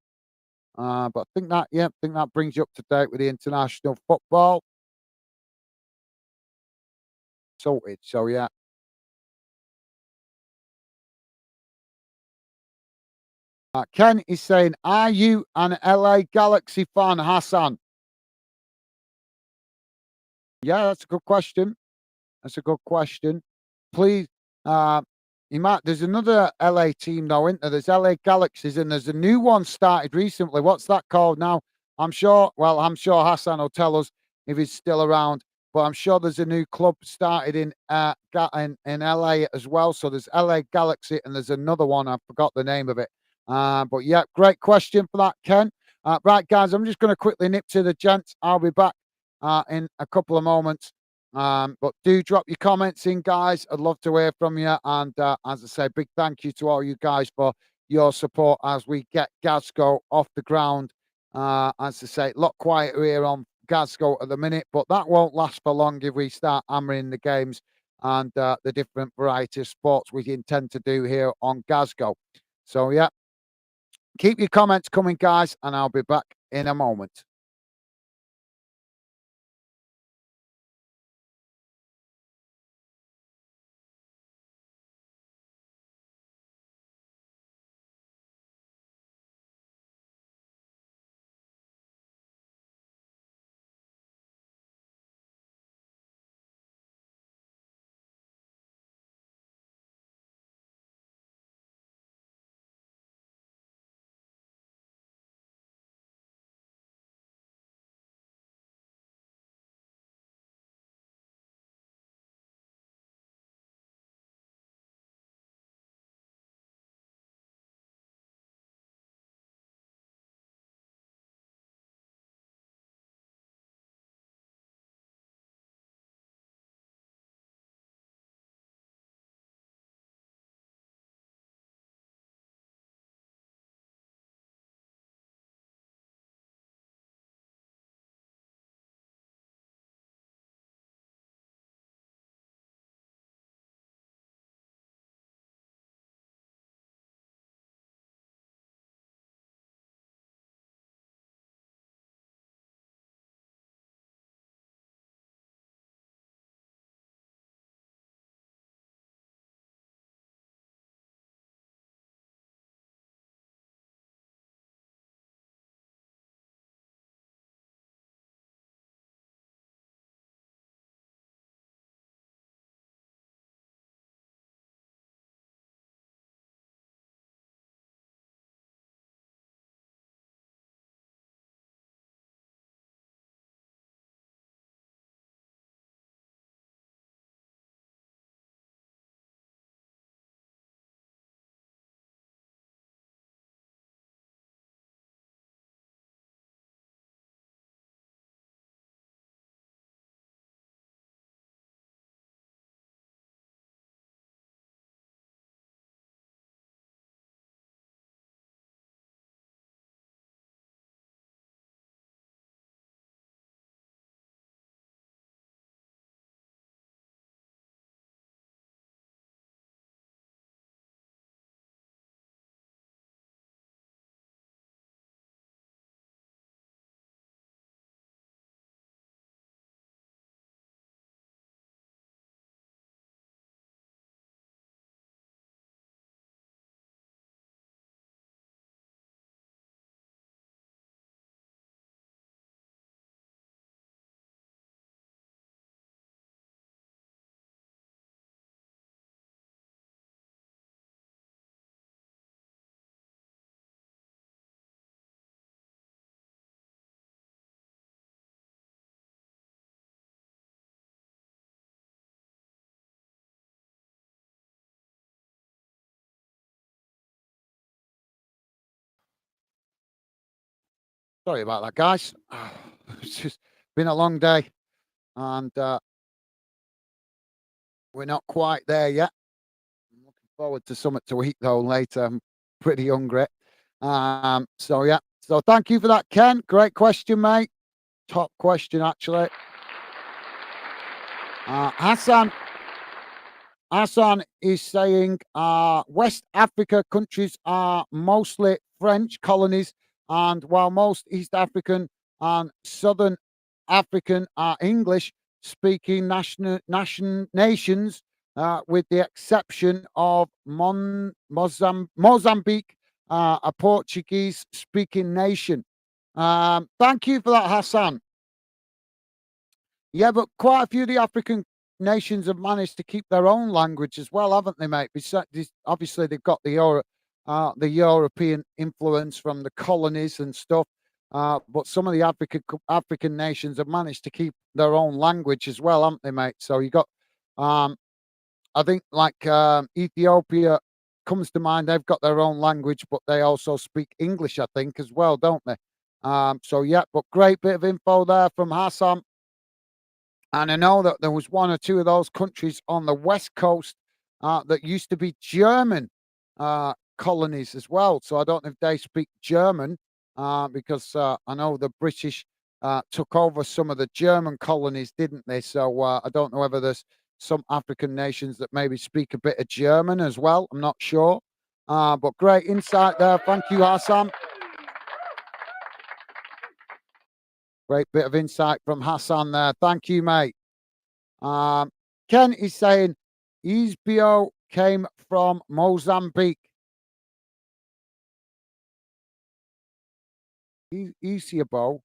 But I think that brings you up to date with the international football. Sorted. So yeah. Ken is saying, are you an LA Galaxy fan, Hassan? Yeah, that's a good question. That's a good question. Please, uh, there's another LA team though, isn't there? There's LA Galaxies and there's a new one started recently. What's that called now? I'm sure Hassan will tell us if he's still around, but I'm sure there's a new club started in LA as well. So there's LA Galaxy and there's another one. I forgot the name of it. But yeah, great question for that, Ken. Right, guys, I'm just going to quickly nip to the gents. I'll be back in a couple of moments. But do drop your comments in, guys. I'd love to hear from you. And as I say, big thank you to all you guys for your support as we get Glasgow off the ground. As I say, a lot quieter here on Glasgow at the minute, but that won't last for long if we start hammering the games and the different variety of sports we intend to do here on Glasgow. So, yeah, keep your comments coming, guys, and I'll be back in a moment. Sorry about that, guys. It's just been a long day, and we're not quite there yet. I'm looking forward to something to eat though later. I'm pretty hungry. So yeah. So thank you for that, Ken. Great question, mate. Top question, actually. Hassan is saying West Africa countries are mostly French colonies, and while most East African and Southern African are English speaking nations, with the exception of Mozambique, a Portuguese speaking nation. Thank you for that, Hassan. Yeah, but quite a few of the African nations have managed to keep their own language as well, haven't they, mate? Besides, obviously, they've got the European influence from the colonies and stuff. But some of the African nations have managed to keep their own language as well, haven't they, mate? So you got, um, I think, like Ethiopia comes to mind. They've got their own language, but they also speak English, I think, as well, don't they? So yeah, but great bit of info there from Hassan. And I know that there was one or two of those countries on the west coast that used to be German colonies as well. So I don't know if they speak German because I know the British took over some of the German colonies, didn't they? So I don't know whether there's some African nations that maybe speak a bit of German as well. I'm not sure. But great insight there. Thank you, Hassan. Great bit of insight from Hassan there. Thank you, mate. Um, Ken is saying Isbio came from Mozambique. Isiabo.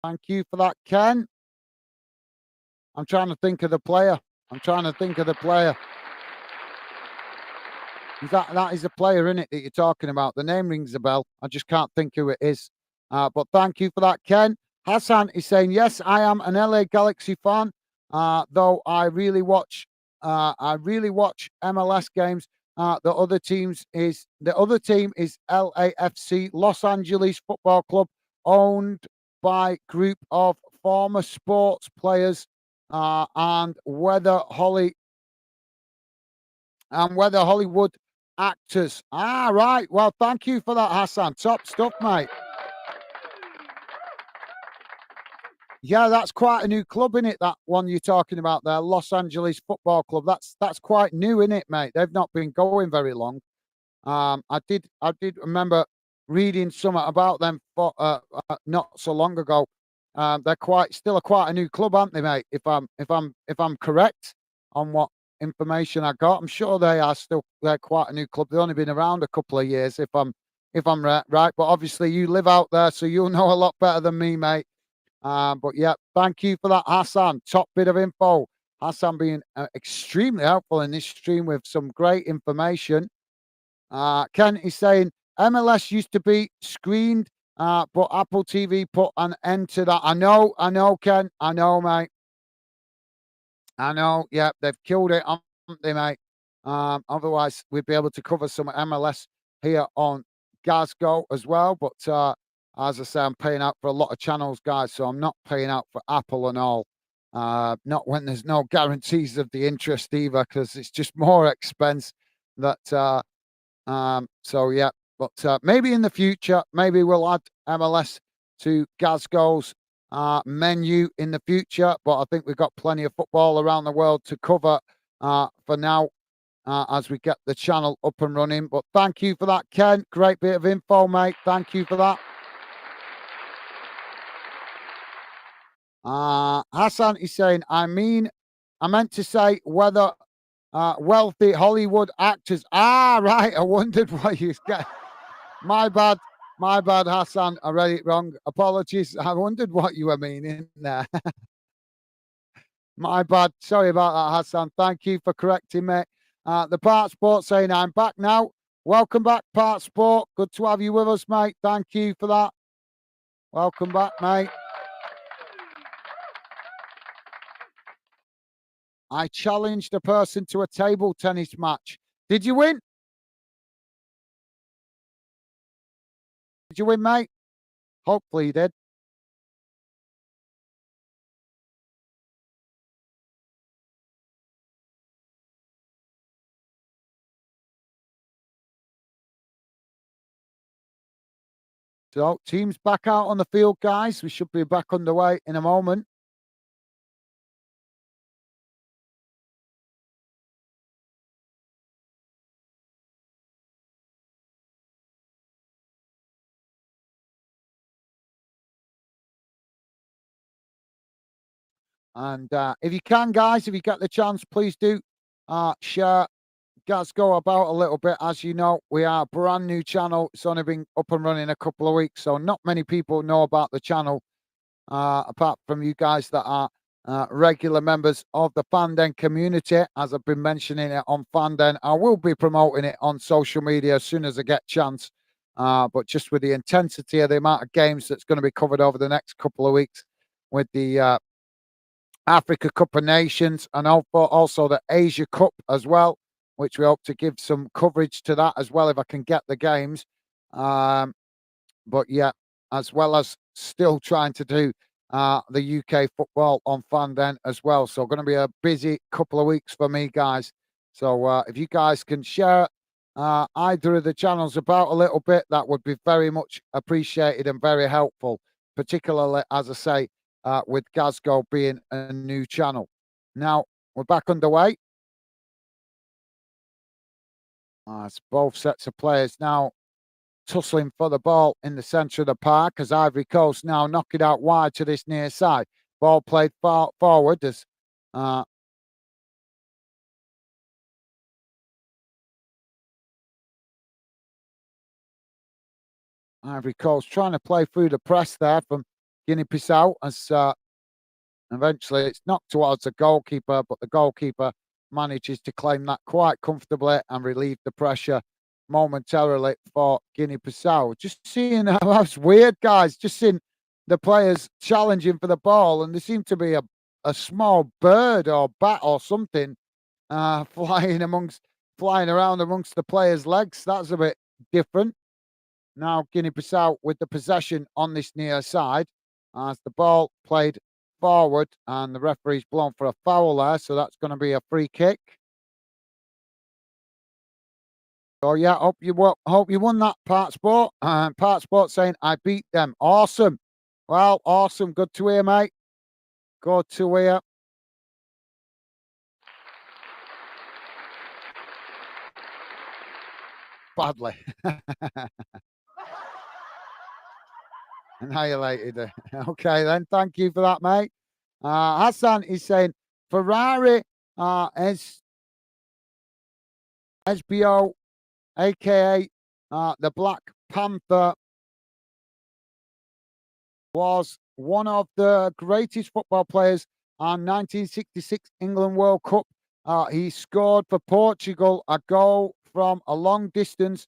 Thank you for that, Ken. I'm trying to think of the player. I'm trying to think of the player. That is a player in it that you're talking about. The name rings a bell. I just can't think who it is. But thank you for that, Ken. Hassan is saying yes, I am an LA Galaxy fan. Though I really watch MLS games. The other team is LAFC, Los Angeles Football Club, owned by group of former sports players, and whether Hollywood actors. Right. Well, thank you for that, Hassan. Top stuff, mate. Yeah, that's quite a new club, in it? That one you're talking about there, Los Angeles Football Club. That's quite new, in it, mate? They've not been going very long. I did remember reading something about them for not so long ago. They're quite a new club, aren't they, mate? If I'm correct on what information I got, I'm sure they're quite a new club. They've only been around a couple of years, if I'm right. But obviously, you live out there, so you'll know a lot better than me, mate. But yeah, thank you for that, Hassan. Top bit of info. Hassan being extremely helpful in this stream with some great information. Ken is saying MLS used to be screened, but Apple TV put an end to that. I know, Ken. I know, mate. I know. Yeah, they've killed it, haven't they, mate? Otherwise, we'd be able to cover some MLS here on Glasgow as well. But as I say, I'm paying out for a lot of channels, guys, so I'm not paying out for Apple and all. Not when there's no guarantees of the interest either, because it's just more expense. So yeah, but maybe in the future, maybe we'll add MLS to Glasgow's menu in the future. But I think we've got plenty of football around the world to cover for now, as we get the channel up and running. But thank you for that, Ken. Great bit of info, mate. Thank you for that. Hassan is saying, I meant to say whether wealthy Hollywood actors. Right. I wondered what you get. My bad. My bad, Hassan. I read it wrong. Apologies. I wondered what you were meaning there. My bad. Sorry about that, Hassan. Thank you for correcting me. The Part Sport saying, I'm back now. Welcome back, Part Sport. Good to have you with us, mate. Thank you for that. Welcome back, mate. I challenged a person to a table tennis match. Did you win? Did you win, mate? Hopefully you did. So, teams back out on the field, guys. We should be back underway in a moment. And if you can, guys, if you get the chance, please do share Glasgow about a little bit. As you know, we are a brand new channel. It's only been up and running a couple of weeks, so not many people know about the channel, apart from you guys that are regular members of the Fanden community. As I've been mentioning it on Fanden, I will be promoting it on social media as soon as I get chance. But just with the intensity of the amount of games that's going to be covered over the next couple of weeks with the Africa Cup of Nations and also the Asia Cup as well, which we hope to give some coverage to that as well if I can get the games. But yeah, as well as still trying to do the UK football on Fanden as well. So going to be a busy couple of weeks for me, guys. So if you guys can share either of the channels about a little bit, that would be very much appreciated and very helpful, particularly, as I say, with Glasgow being a new channel. Now, we're back underway. It's both sets of players now tussling for the ball in the centre of the park as Ivory Coast now knock it out wide to this near side. Ball played forward as uh, Ivory Coast trying to play through the press there from Guinea-Bissau as eventually it's knocked towards the goalkeeper, but the goalkeeper manages to claim that quite comfortably and relieve the pressure momentarily for Guinea-Bissau. Just seeing how that's weird, guys. Just seeing the players challenging for the ball, and there seemed to be a small bird or bat or something flying around amongst the players' legs. That's a bit different. Now Guinea-Bissau with the possession on this near side as the ball played forward and the referee's blown for a foul there, so that's going to be a free kick. So yeah, hope you won that part sport. And part sport saying I beat them. Awesome. Well, awesome. Good to hear, mate. Good to hear. Badly. Annihilated. Okay, then. Thank you for that, mate. Hassan is saying Ferrari is SBO, aka the Black Panther, was one of the greatest football players on 1966 England World Cup. He scored for Portugal a goal from a long distance.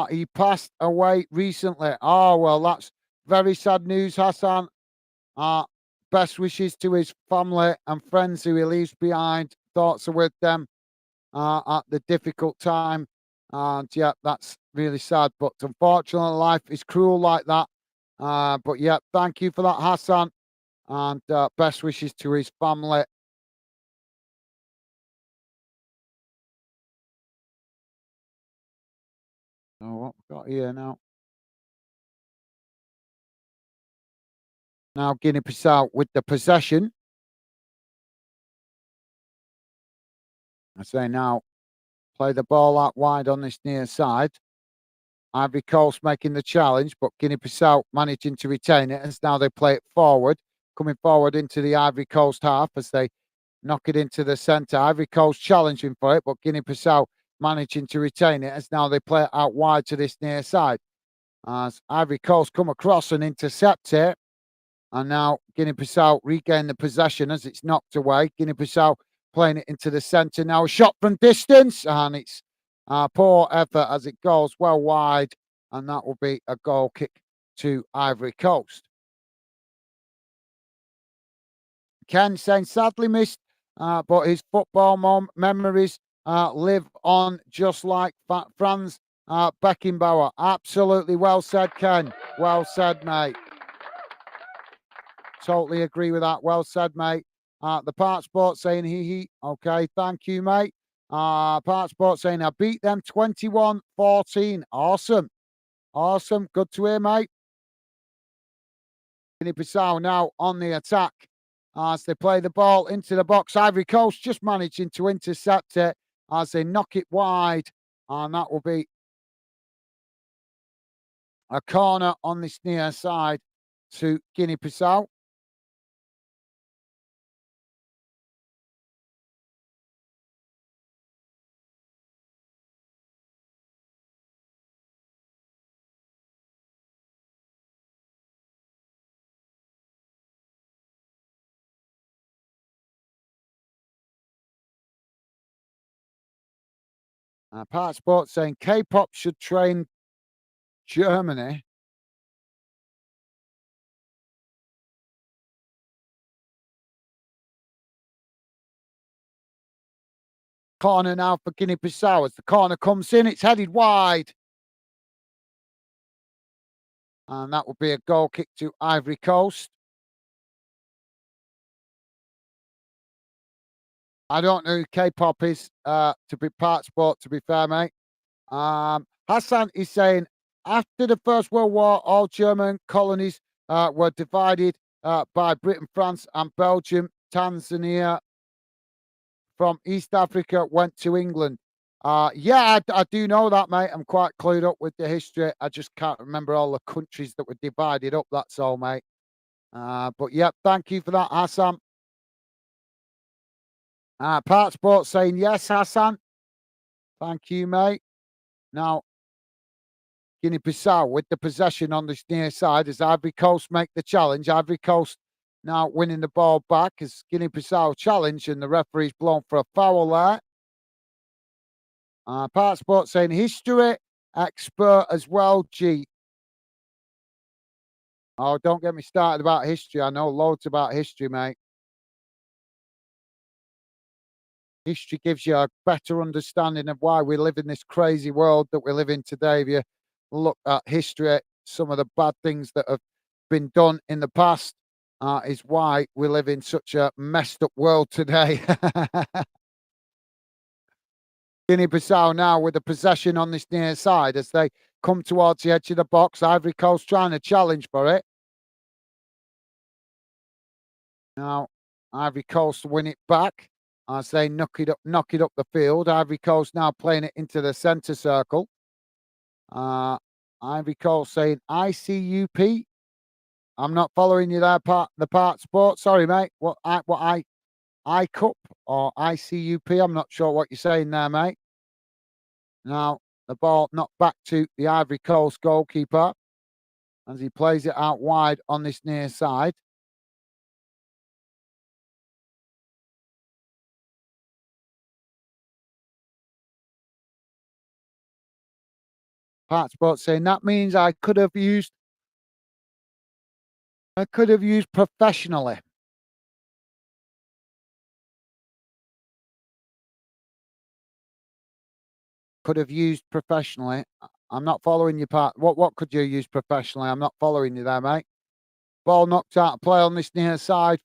He passed away recently. Oh well, that's very sad news, Hassan. Best wishes to his family and friends who he leaves behind. Thoughts are with them at the difficult time. And yeah, that's really sad. But unfortunately, life is cruel like that. But yeah, thank you for that, Hassan. And best wishes to his family. Oh, what we got here now? Now Guinea-Bissau with the possession. I say now, play the ball out wide on this near side. Ivory Coast making the challenge, but Guinea-Bissau managing to retain it as now they play it forward, coming forward into the Ivory Coast half as they knock it into the centre. Ivory Coast challenging for it, but Guinea-Bissau managing to retain it as now they play it out wide to this near side. As Ivory Coast come across and intercept it, and now Guinea-Bissau regain the possession as it's knocked away. Guinea-Bissau playing it into the centre now. A shot from distance, and it's poor effort as it goes well wide. and that will be a goal kick to Ivory Coast. Ken saying sadly missed, but his football memories live on just like Franz Beckenbauer. Absolutely well said, Ken. Well said, mate. Totally agree with that. Well said, mate. The Part Sport saying he. Okay, thank you, mate. Part Sport saying I beat them 21-14. Awesome. Awesome. Good to hear, mate. Guinea-Bissau now on the attack as they play the ball into the box. Ivory Coast just managing to intercept it as they knock it wide, and that will be a corner on this near side to Guinea-Bissau. Part Sport saying K-pop should train Germany. Corner now for Guinea-Bissau as the corner comes in. It's headed wide. And that will be a goal kick to Ivory Coast. I don't know who K-pop is, to be Part Sport, to be fair, mate. Hassan is saying, after the First World War, all German colonies were divided by Britain, France, and Belgium. Tanzania from East Africa went to England. Yeah, I do know that, mate. I'm quite clued up with the history. I just can't remember all the countries that were divided up. That's all, mate. But yeah, thank you for that, Hassan. Part Sport saying yes, Hassan. Thank you, mate. Now, Guinea-Bissau with the possession on this near side as Ivory Coast make the challenge. Ivory Coast now winning the ball back as Guinea-Bissau challenge, and the referee's blown for a foul there. Part Sport saying history expert as well, G. Oh, don't get me started about history. I know loads about history, mate. History gives you a better understanding of why we live in this crazy world that we live in today. If you look at history, some of the bad things that have been done in the past is why we live in such a messed up world today. Guinea-Bissau now with the possession on this near side as they come towards the edge of the box. Ivory Coast trying to challenge for it. Now, Ivory Coast win it back as they knock it up the field. Ivory Coast now playing it into the centre circle. Ivory Coast saying ICUP. I'm not following you there, the Part Sport. Sorry, mate. I cup or ICUP? I'm not sure what you're saying there, mate. Now the ball knocked back to the Ivory Coast goalkeeper as he plays it out wide on this near side. Part Sport saying that means I could have used professionally. Could have used professionally. I'm not following you, Part. What could you use professionally? I'm not following you there, mate. Ball knocked out of play on this near side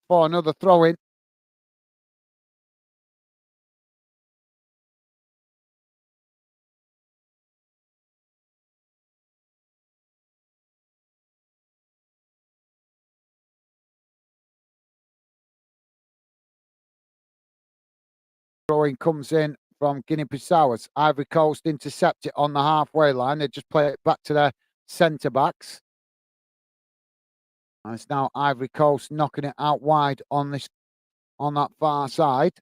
for another throw in. Throwing comes in from Guinea-Bissau as Ivory Coast intercept it on the halfway line. They just play it back to their centre backs. And it's now Ivory Coast knocking it out wide on that far side.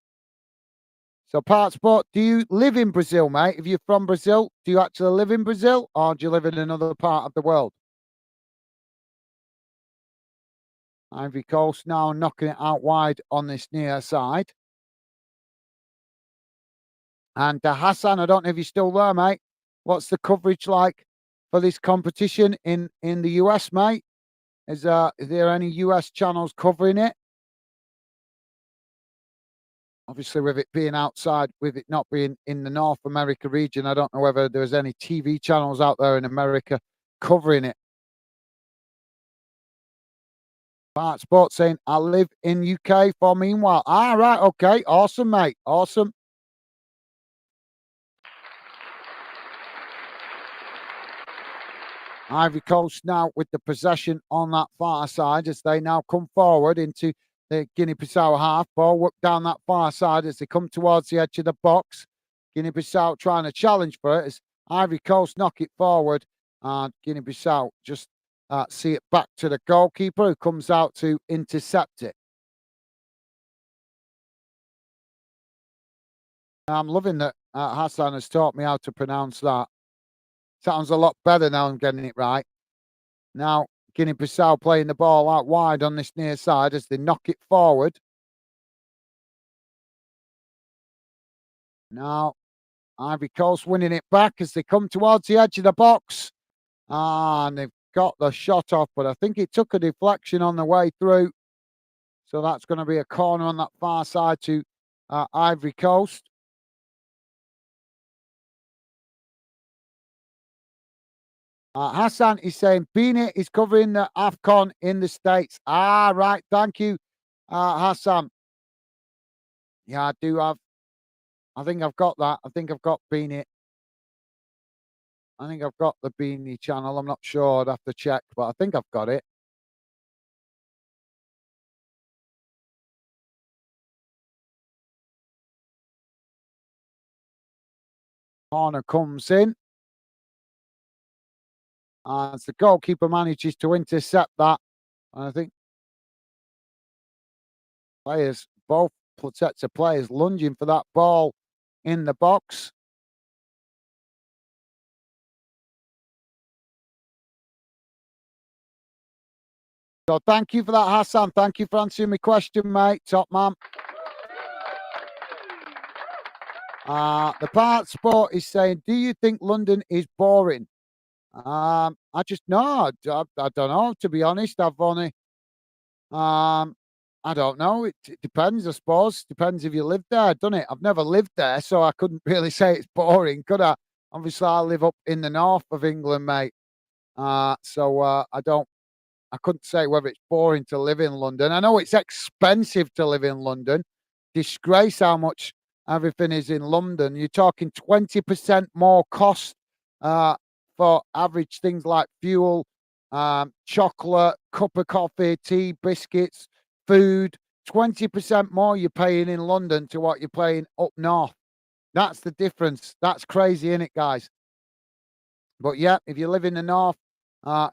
So, Part Sport, do you live in Brazil, mate? If you're from Brazil, do you actually live in Brazil or do you live in another part of the world? Ivory Coast now knocking it out wide on this near side. And Hassan, I don't know if you're still there, mate. What's the coverage like for this competition in the US, mate? Is there any US channels covering it? Obviously, with it being outside, with it not being in the North America region, I don't know whether there's any TV channels out there in America covering it. Part Sports saying, I live in UK for meanwhile. Ah, right, okay. Awesome, mate. Awesome. Ivory Coast now with the possession on that far side as they now come forward into the Guinea-Bissau half. Ball work down that far side as they come towards the edge of the box. Guinea-Bissau trying to challenge for it as Ivory Coast knock it forward. And Guinea-Bissau just see it back to the goalkeeper who comes out to intercept it. I'm loving that Hassan has taught me how to pronounce that. Sounds a lot better now I'm getting it right. Now, Guinea-Bissau playing the ball out wide on this near side as they knock it forward. Now, Ivory Coast winning it back as they come towards the edge of the box. And they've got the shot off, but I think it took a deflection on the way through. So that's going to be a corner on that far side to Ivory Coast. Hassan is saying Beanie is covering the AFCON in the States. Ah, right. Thank you, Hassan. Yeah, I do have. I think I've got that. I think I've got Beanie. I think I've got the Beanie channel. I'm not sure. I'd have to check, but I think I've got it. Corner comes in. As the goalkeeper manages to intercept that. And I think players, both sets of players lunging for that ball in the box. So thank you for that, Hassan. Thank you for answering my question, mate. Top man. The part sport is saying, do you think London is boring? I just no, I don't know. To be honest, I've only I don't know. It depends, I suppose. Depends if you live there, doesn't it? I've never lived there, so I couldn't really say it's boring, could I? Obviously, I live up in the north of England, mate. I couldn't say whether it's boring to live in London. I know it's expensive to live in London. Disgrace how much everything is in London. You're talking 20% more cost for average things like fuel, chocolate, cup of coffee, tea, biscuits, food. 20% more you're paying in London to what you're paying up north. That's the difference. That's crazy, isn't it, guys? But yeah, if you live in the north,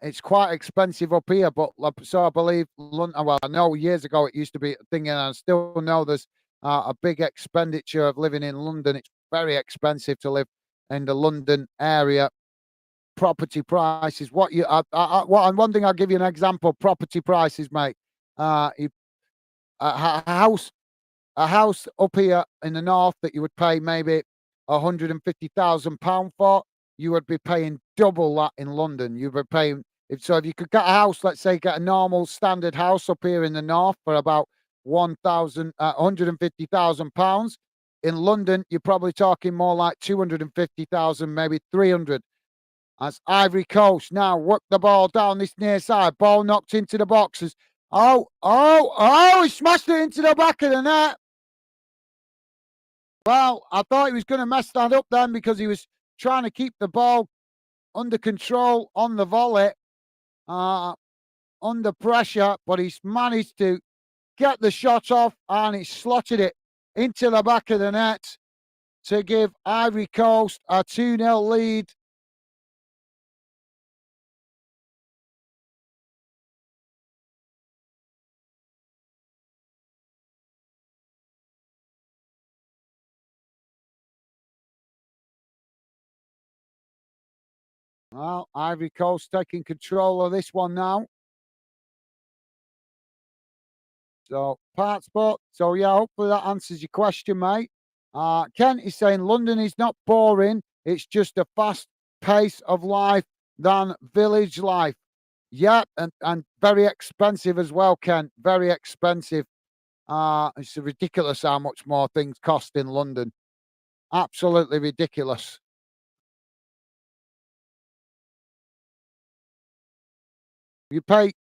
it's quite expensive up here. But so I believe London. Well, I know years ago it used to be a thing, and I still know there's a big expenditure of living in London. It's very expensive to live in the London area. Property prices. One thing I'll give you an example. Property prices, mate. If a house up here in the north that you would pay maybe £150,000 for, you would be paying double that in London. You'd be paying if you could get a house, let's say get a normal standard house up here in the north for about £150,000. In London, you're probably talking more like 250,000, maybe 300. As Ivory Coast now work the ball down this near side. Ball knocked into the boxes. He smashed it into the back of the net. Well, I thought he was going to mess that up then because he was trying to keep the ball under control on the volley, under pressure, but he's managed to get the shot off and he slotted it into the back of the net to give Ivory Coast a 2-0 lead. Well, Ivory Coast taking control of this one now. So, part spot. So, yeah, hopefully that answers your question, mate. Kent is saying London is not boring. It's just a fast pace of life than village life. Yeah, and very expensive as well, Ken. Very expensive. It's ridiculous how much more things cost in London. Absolutely ridiculous. You pay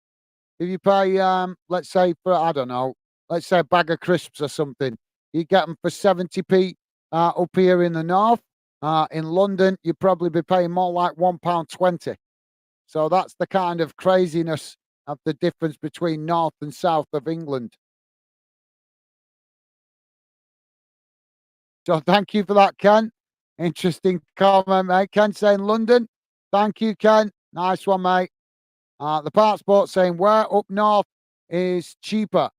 if you pay, let's say for I don't know, let's say a bag of crisps or something, you get them for 70p up here in the north. In London, you'd probably be paying more like £1.20. So that's the kind of craziness of the difference between north and south of England. So thank you for that, Ken. Interesting comment, mate. Ken saying London. Thank you, Ken. Nice one, mate. The part sport saying where up north is cheaper.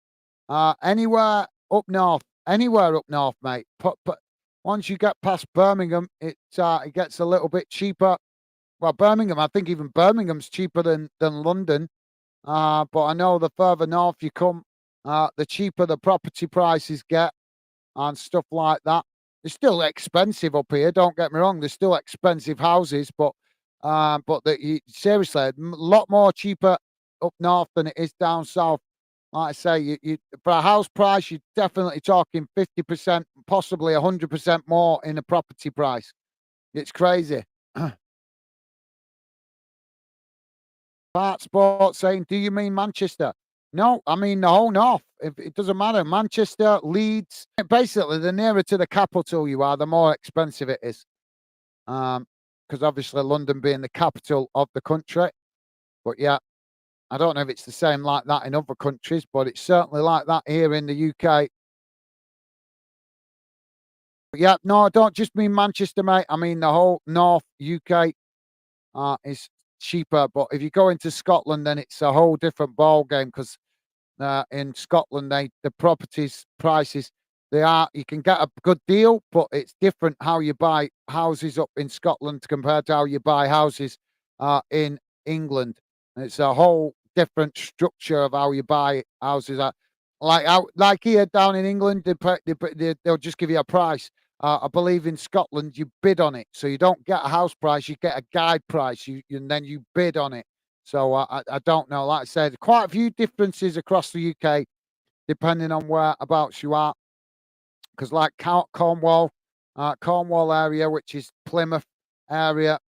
Anywhere up north, mate. But once you get past Birmingham, it gets a little bit cheaper. Well, Birmingham, I think even Birmingham's cheaper than London. But I know the further north you come, the cheaper the property prices get and stuff like that. They're still expensive up here. Don't get me wrong. They're still expensive houses, seriously, a lot more cheaper up north than it is down south. Like I say, you for a house price, you're definitely talking 50%, possibly 100% more in the property price. It's crazy. Part Sport saying, "Do you mean Manchester?" No, I mean the whole north. If it doesn't matter, Manchester, Leeds. Basically, the nearer to the capital you are, the more expensive it is. Because obviously London being the capital of the country. But yeah, I don't know if it's the same like that in other countries, but it's certainly like that here in the UK. But yeah, no, I don't just mean Manchester, mate. I mean the whole North UK is cheaper. But if you go into Scotland, then it's a whole different ball game because in Scotland, the properties prices they are you can get a good deal, but it's different how you buy houses up in Scotland compared to how you buy houses in England. It's a whole different structure of how you buy houses. Like here down in England, they'll just give you a price. I believe in Scotland you bid on it, so you don't get a house price, you get a guide price. And then you bid on it. So I don't know. Like I said, quite a few differences across the UK depending on whereabouts you are. Because like Cornwall area, which is Plymouth area,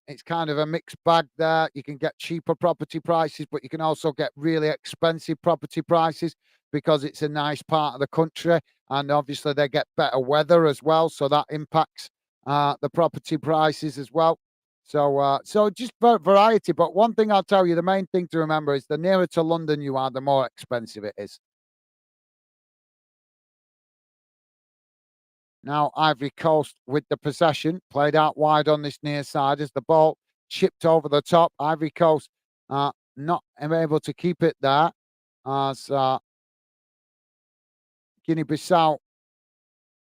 it's kind of a mixed bag there. You can get cheaper property prices, but you can also get really expensive property prices because it's a nice part of the country, and obviously they get better weather as well, so that impacts the property prices as well. So just variety. But one thing I'll tell you, the main thing to remember is the nearer to London you are, the more expensive it is. Now, Ivory Coast with the possession, played out wide on this near side as the ball chipped over the top. Ivory Coast not able to keep it there as Guinea-Bissau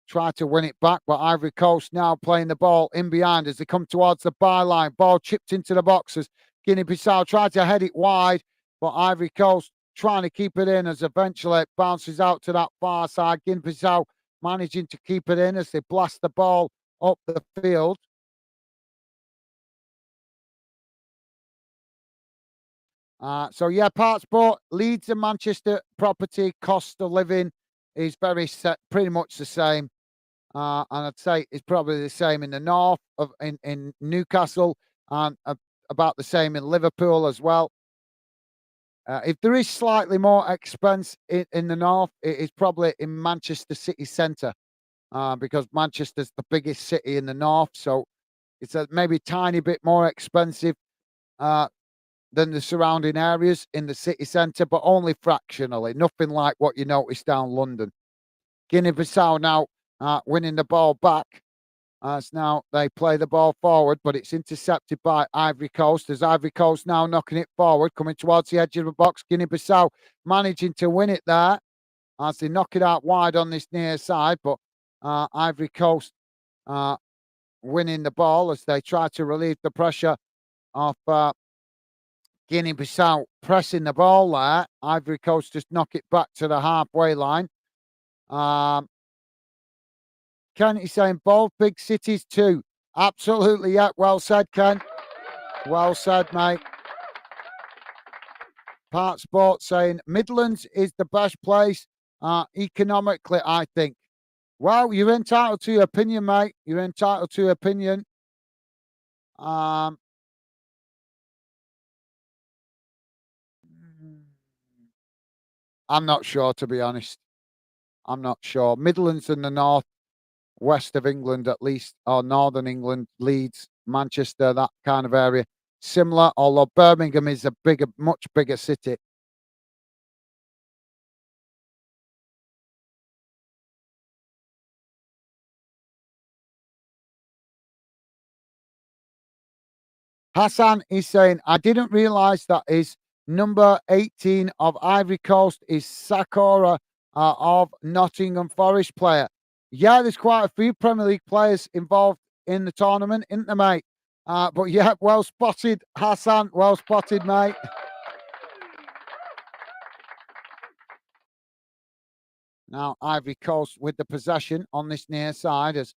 try to win it back, but Ivory Coast now playing the ball in behind as they come towards the byline. Ball chipped into the boxes. Guinea-Bissau tried to head it wide, but Ivory Coast trying to keep it in as eventually it bounces out to that far side. Guinea-Bissau managing to keep it in as they blast the ball up the field. So yeah, part sport, Leeds and Manchester property cost of living is very set, pretty much the same. And I'd say it's probably the same in the north of in Newcastle and about the same in Liverpool as well. If there is slightly more expense in the north, it is probably in Manchester city centre because Manchester's the biggest city in the north, so it's a maybe tiny bit more expensive uh, than the surrounding areas in the city centre, but only fractionally. Nothing like what you notice down London. Guinea-Bissau now winning the ball back. As now they play the ball forward, but it's intercepted by Ivory Coast. As Ivory Coast now knocking it forward, coming towards the edge of the box. Guinea-Bissau managing to win it there as they knock it out wide on this near side, but Ivory Coast uh, winning the ball as they try to relieve the pressure of Guinea-Bissau pressing the ball there. Ivory Coast just knock it back to the halfway line. Ken is saying both big cities too. Absolutely, yeah. Well said, Ken. Well said, mate. Part Sport saying Midlands is the best place economically, I think. Well, you're entitled to your opinion, mate. You're entitled to your opinion. Um, I'm not sure, to be honest. I'm not sure. Midlands and the north west of England, at least, or northern England, Leeds, Manchester, that kind of area, similar. Although Birmingham is a bigger, much bigger city. Hassan is saying, I didn't realise that his number 18 of Ivory Coast is Sakura of Nottingham Forest player. Yeah, there's quite a few Premier League players involved in the tournament, isn't there, mate? But yeah, well spotted, Hassan. Well spotted, mate. Now, Ivory Coast with the possession on this near side as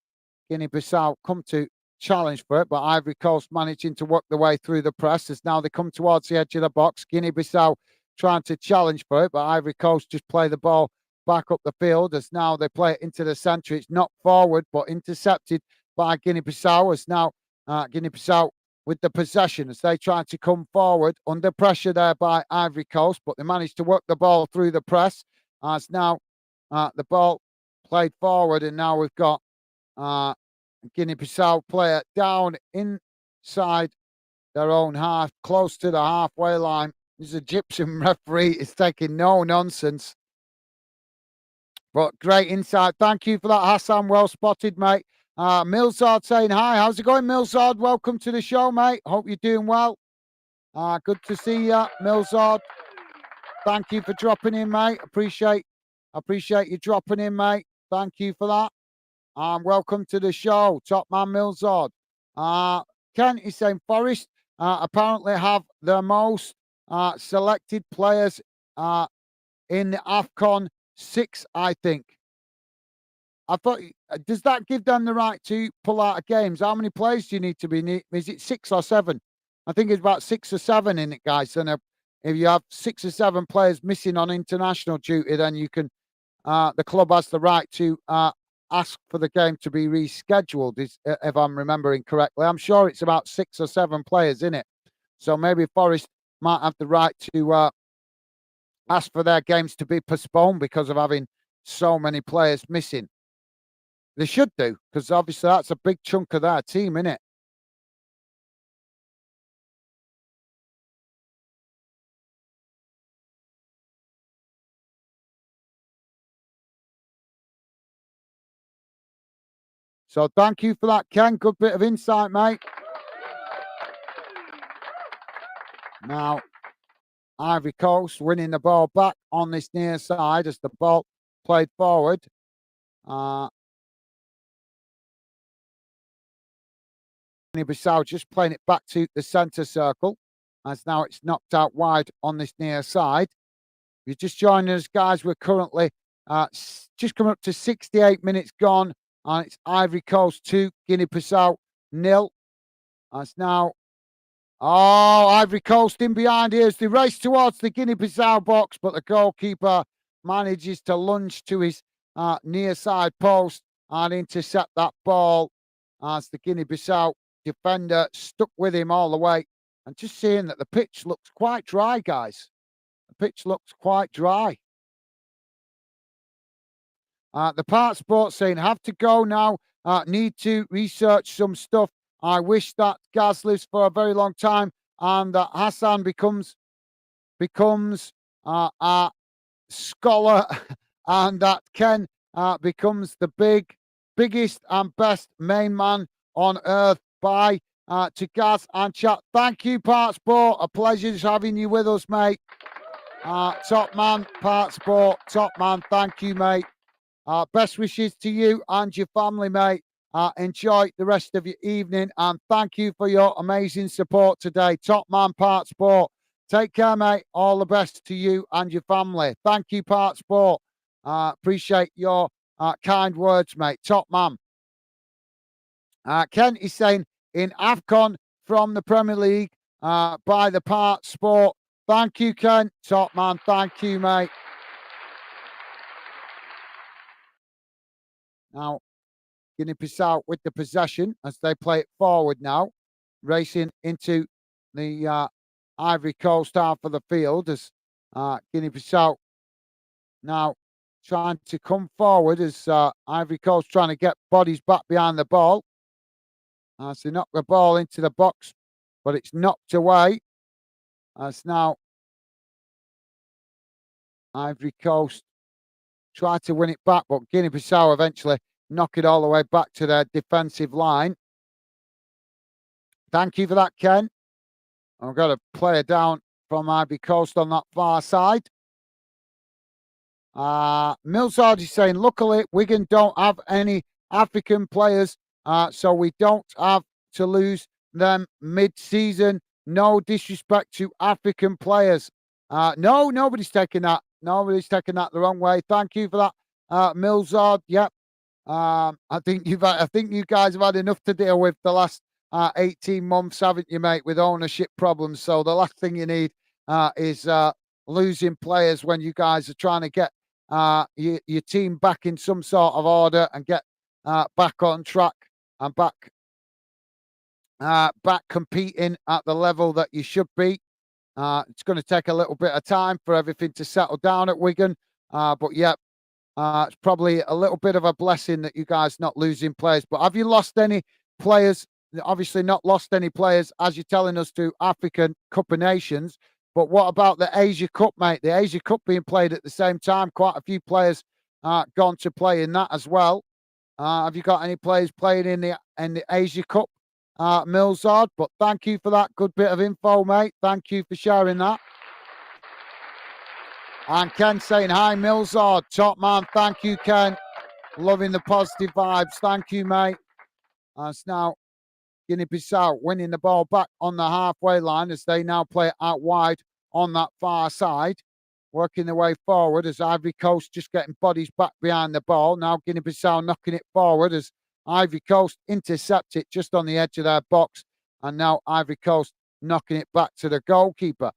Guinea-Bissau come to challenge for it, but Ivory Coast managing to work their way through the press as now they come towards the edge of the box. Guinea-Bissau trying to challenge for it, but Ivory Coast just play the ball back up the field as now they play it into the centre. It's not forward, but intercepted by Guinea-Bissau as now Guinea-Bissau with the possession as they try to come forward under pressure there by Ivory Coast, but they managed to work the ball through the press as now the ball played forward and now we've got Guinea-Bissau player down inside their own half, close to the halfway line. This Egyptian referee is taking no nonsense. But great insight. Thank you for that, Hassan. Well spotted, mate. Milzard saying hi. How's it going, Milzard? Welcome to the show, mate. Hope you're doing well. Good to see you, Milzard. Thank you for dropping in, mate. Appreciate you dropping in, mate. Thank you for that. Welcome to the show, Top Man Milzard. Ken is saying Forest apparently have the most selected players in the AFCON 6, I think. I thought, does that give them the right to pull out of games? How many players do you need to be? Is it 6 or 7? I think it's about 6 or 7 in it, guys. And if you have 6 or 7 players missing on international duty, then you can. The club has the right to ask for the game to be rescheduled. If I'm remembering correctly, I'm sure it's about 6 or 7 players in it. So maybe Forest might have the right to ask for their games to be postponed because of having so many players missing. They should do, because obviously that's a big chunk of their team, isn't it? So thank you for that, Ken. Good bit of insight, mate. Now, Ivory Coast winning the ball back on this near side as the ball played forward. Guinea-Bissau just playing it back to the centre circle as now it's knocked out wide on this near side. If you're just joining us, guys, we're currently just coming up to 68 minutes gone, and it's Ivory Coast 2, Guinea-Bissau 0. That's now, Ivory Coast in behind here as they race towards the Guinea-Bissau box, but the goalkeeper manages to lunge to his near side post and intercept that ball as the Guinea-Bissau defender stuck with him all the way. And just seeing that the pitch looks quite dry, guys. The pitch looks quite dry. The Part Sports saying, have to go now. Need to research some stuff. I wish that Gaz lives for a very long time and that Hassan becomes a scholar and that Ken becomes the biggest and best main man on earth. Bye to Gaz and chat. Thank you, Part Sport. A pleasure having you with us, mate. Top man, Part Sport. Top man. Thank you, mate. Best wishes to you and your family, mate. Enjoy the rest of your evening and thank you for your amazing support today. Top man, Part Sport. Take care, mate. All the best to you and your family. Thank you, Part Sport. Appreciate your kind words, mate. Top man. Ken is saying, in AFCON from the Premier League by the Part Sport. Thank you, Ken. Top man. Thank you, mate. Now, Guinea-Bissau with the possession as they play it forward now, racing into the Ivory Coast half of the field as Guinea-Bissau now trying to come forward as Ivory Coast trying to get bodies back behind the ball. As they knock the ball into the box, but it's knocked away. As now Ivory Coast try to win it back, but Guinea-Bissau eventually knock it all the way back to their defensive line. Thank you for that, Ken. I've got a player down from Ivory Coast on that far side. Millsard is saying, luckily, Wigan don't have any African players, so we don't have to lose them mid-season. No disrespect to African players. No, nobody's taking that. Nobody's taking that the wrong way. Thank you for that, Millsard. Yep. I think you guys have had enough to deal with the last 18 months, haven't you, mate, with ownership problems? So the last thing you need is losing players when you guys are trying to get your team back in some sort of order and get back on track and back competing at the level that you should be. It's going to take a little bit of time for everything to settle down at Wigan, but yeah, it's probably a little bit of a blessing that you guys not losing players. But have you lost any players? Obviously not lost any players, as you're telling us, to African Cup of Nations. But what about the Asia Cup, mate? The Asia Cup being played at the same time. Quite a few players gone to play in that as well. Have you got any players playing in the Asia Cup, Millsard? But thank you for that good bit of info, mate. Thank you for sharing that. And Ken saying, hi, Millsard, top man. Thank you, Ken. Loving the positive vibes. Thank you, mate. It's now Guinea-Bissau winning the ball back on the halfway line as they now play it out wide on that far side. Working their way forward as Ivory Coast just getting bodies back behind the ball. Now Guinea-Bissau knocking it forward as Ivory Coast intercept it just on the edge of their box. And now Ivory Coast knocking it back to the goalkeeper.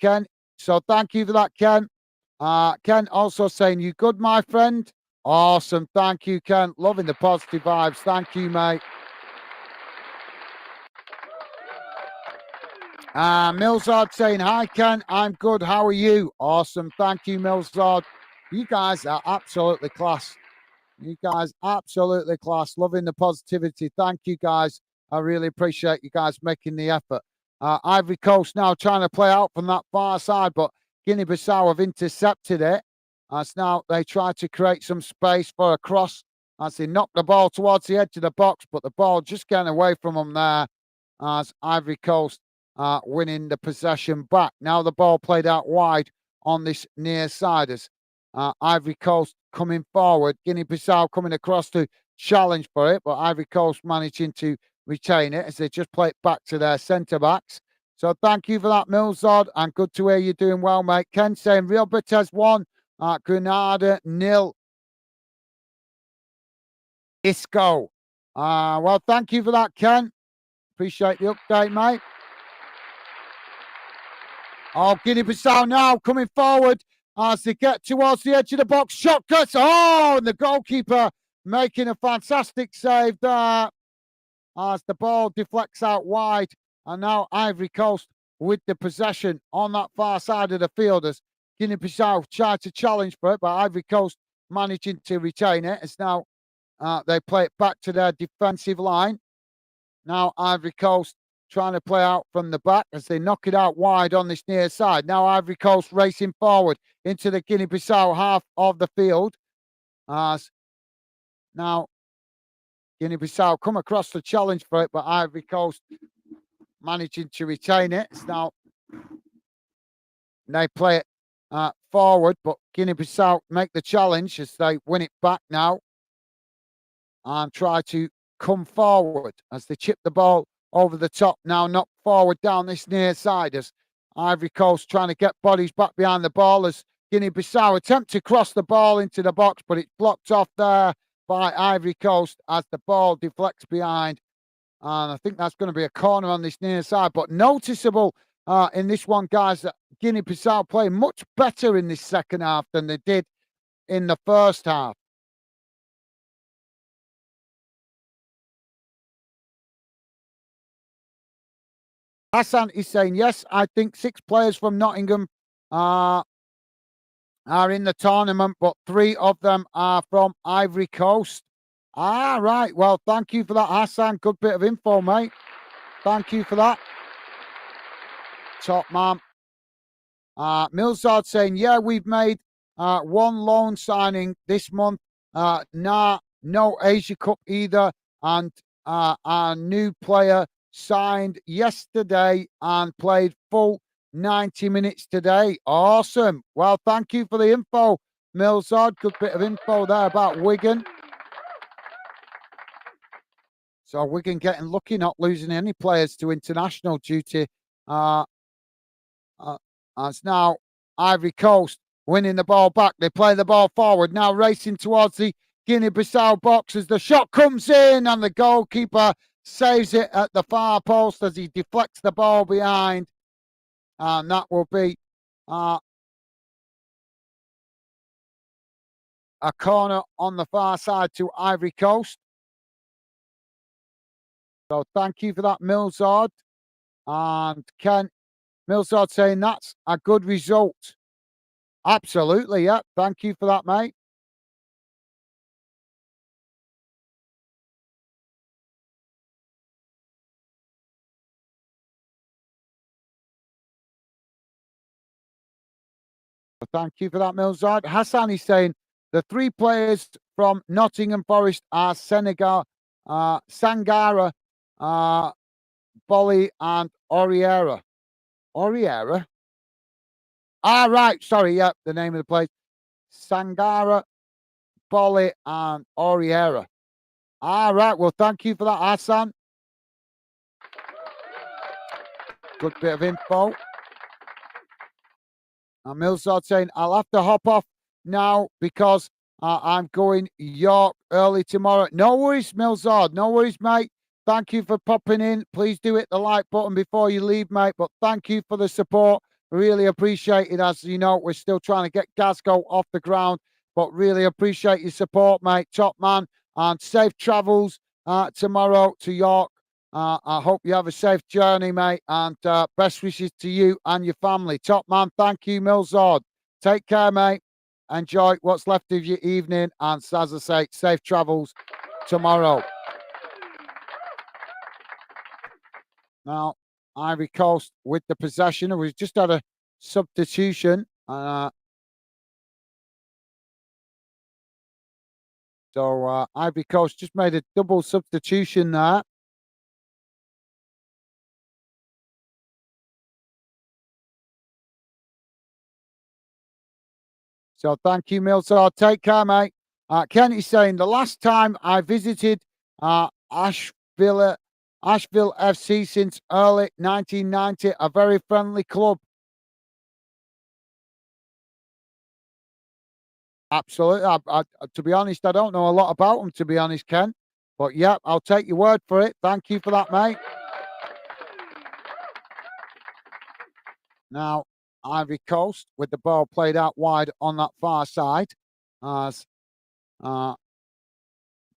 Ken, so thank you for that, Ken. Ken also saying, you good, my friend? Awesome. Thank you, Ken. Loving the positive vibes. Thank you, mate. Millsard saying, hi, Ken. I'm good. How are you? Awesome. Thank you, Millsard. You guys are absolutely class. You guys absolutely class. Loving the positivity. Thank you, guys. I really appreciate you guys making the effort. Ivory Coast now trying to play out from that far side, but Guinea-Bissau have intercepted it. As now they try to create some space for a cross as they knock the ball towards the edge of the box, but the ball just getting away from them there as Ivory Coast winning the possession back. Now the ball played out wide on this near side as Ivory Coast coming forward. Guinea-Bissau coming across to challenge for it, but Ivory Coast managing to retain it as they just play it back to their centre-backs. So thank you for that, Millsard, and good to hear you're doing well, mate. Ken saying Real Betis 1, Granada 0. Isco. Well, thank you for that, Ken. Appreciate the update, mate. Oh, Guinea-Bissau now coming forward as they get towards the edge of the box. Shot cuts. Oh, and the goalkeeper making a fantastic save there as the ball deflects out wide. And now Ivory Coast with the possession on that far side of the field as Guinea-Bissau tried to challenge for it, but Ivory Coast managing to retain it. It's now they play it back to their defensive line. Now Ivory Coast trying to play out from the back as they knock it out wide on this near side. Now Ivory Coast racing forward into the Guinea-Bissau half of the field. As now Guinea-Bissau come across the challenge for it, but Ivory Coast managing to retain it. It's now they play it forward, but Guinea-Bissau make the challenge as they win it back now and try to come forward as they chip the ball over the top. Now knocked forward down this near side as Ivory Coast trying to get bodies back behind the ball as Guinea-Bissau attempt to cross the ball into the box, but it's blocked off there by Ivory Coast as the ball deflects behind And I think that's going to be a corner on this near side. But noticeable in this one, guys, that Guinea-Bissau play much better in this second half than they did in the first half. Hassan is saying, yes, I think 6 players from Nottingham uh, are in the tournament, but 3 of them are from Ivory Coast. Ah, right. Well, thank you for that, Hassan. Good bit of info, mate. Thank you for that. Top man. Millsard saying, yeah, we've made 1 loan signing this month. No Asia Cup either. And our new player signed yesterday and played full 90 minutes today. Awesome. Well, thank you for the info, Millsard. Good bit of info there about Wigan. So Wigan getting lucky, not losing any players to international duty. It's now Ivory Coast winning the ball back. They play the ball forward, now racing towards the Guinea-Bissau box as the shot comes in and the goalkeeper saves it at the far post as he deflects the ball behind. And that will be a corner on the far side to Ivory Coast. So thank you for that, Millsard. And Ken Millsard saying that's a good result. Absolutely, yeah. Thank you for that, mate. Thank you for that, Millsard. Hassan is saying the 3 players from Nottingham Forest are Sangara, Bolly, and Oriera. Oriera? Ah, right. Sorry. Yep. The name of the place. Sangara, Bolly, and Oriera. All right. Well, thank you for that, Hassan. Good bit of info. And Millsard saying, I'll have to hop off now because I'm going York early tomorrow. No worries, Millsard. No worries, mate. Thank you for popping in. Please do hit the like button before you leave, mate. But thank you for the support. Really appreciate it. As you know, we're still trying to get Glasgow off the ground. But really appreciate your support, mate. Top man. And safe travels tomorrow to York. I hope you have a safe journey, mate, and best wishes to you and your family. Top man, thank you, Millsard. Take care, mate. Enjoy what's left of your evening, and as I say, safe travels tomorrow. Now, Ivory Coast with the possession. We've just had a substitution. So Ivory Coast just made a double substitution there. So thank you, Millsard. Take care, mate. Kenny's saying the last time I visited Asheville FC since early 1990, a very friendly club. Absolutely. To be honest, I don't know a lot about them, to be honest, Ken. But yeah, I'll take your word for it. Thank you for that, mate. Now, Ivory Coast with the ball played out wide on that far side as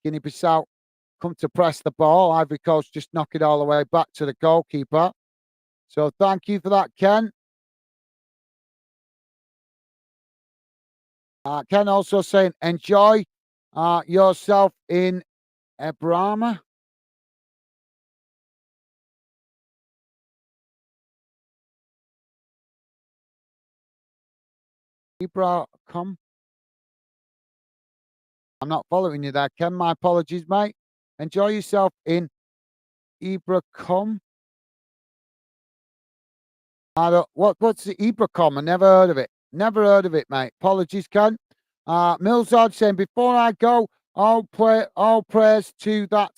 Guinea-Bissau come to press the ball. Ivory Coast just knock it all the way back to the goalkeeper. So thank you for that, Ken. Ken also saying, enjoy yourself in Ebimpe. Come. I'm not following you there, Ken. My apologies, mate. Enjoy yourself in Ibracom. What's the Ibracom? I never heard of it. Never heard of it, mate. Apologies, Ken. Millsard saying, before I go, all praise to that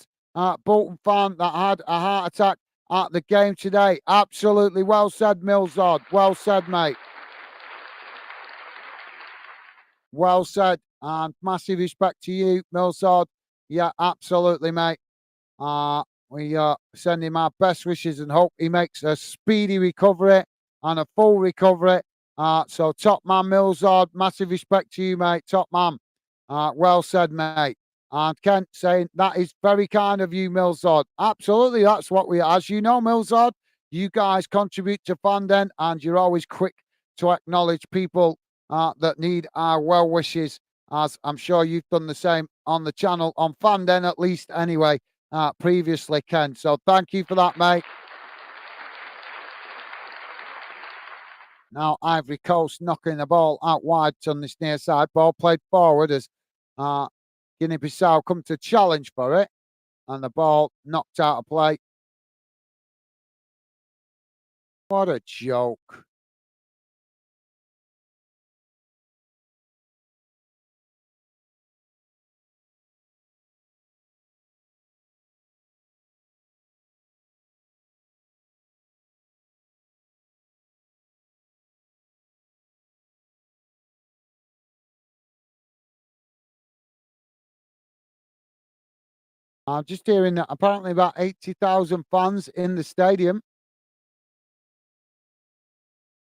Bolton fan that had a heart attack at the game today. Absolutely well said, Millsard. Well said, mate. Well said. And massive respect to you, Millsard. Yeah, absolutely, mate. We send him our best wishes and hope he makes a speedy recovery and a full recovery. So top man Millsard, massive respect to you, mate. Top man. Well said, mate. And Kent saying that is very kind of you, Millsard. Absolutely, that's what we are. As you know, Millsard, you guys contribute to Fanden, and you're always quick to acknowledge people that need our well wishes, as I'm sure you've done the same on the channel, on Fanden at least anyway, previously, Ken. So thank you for that, mate. Now Ivory Coast knocking the ball out wide on this near side. Ball played forward as Guinea-Bissau come to challenge for it. And the ball knocked out of play. What a joke. I'm just hearing that apparently about 80,000 fans in the stadium,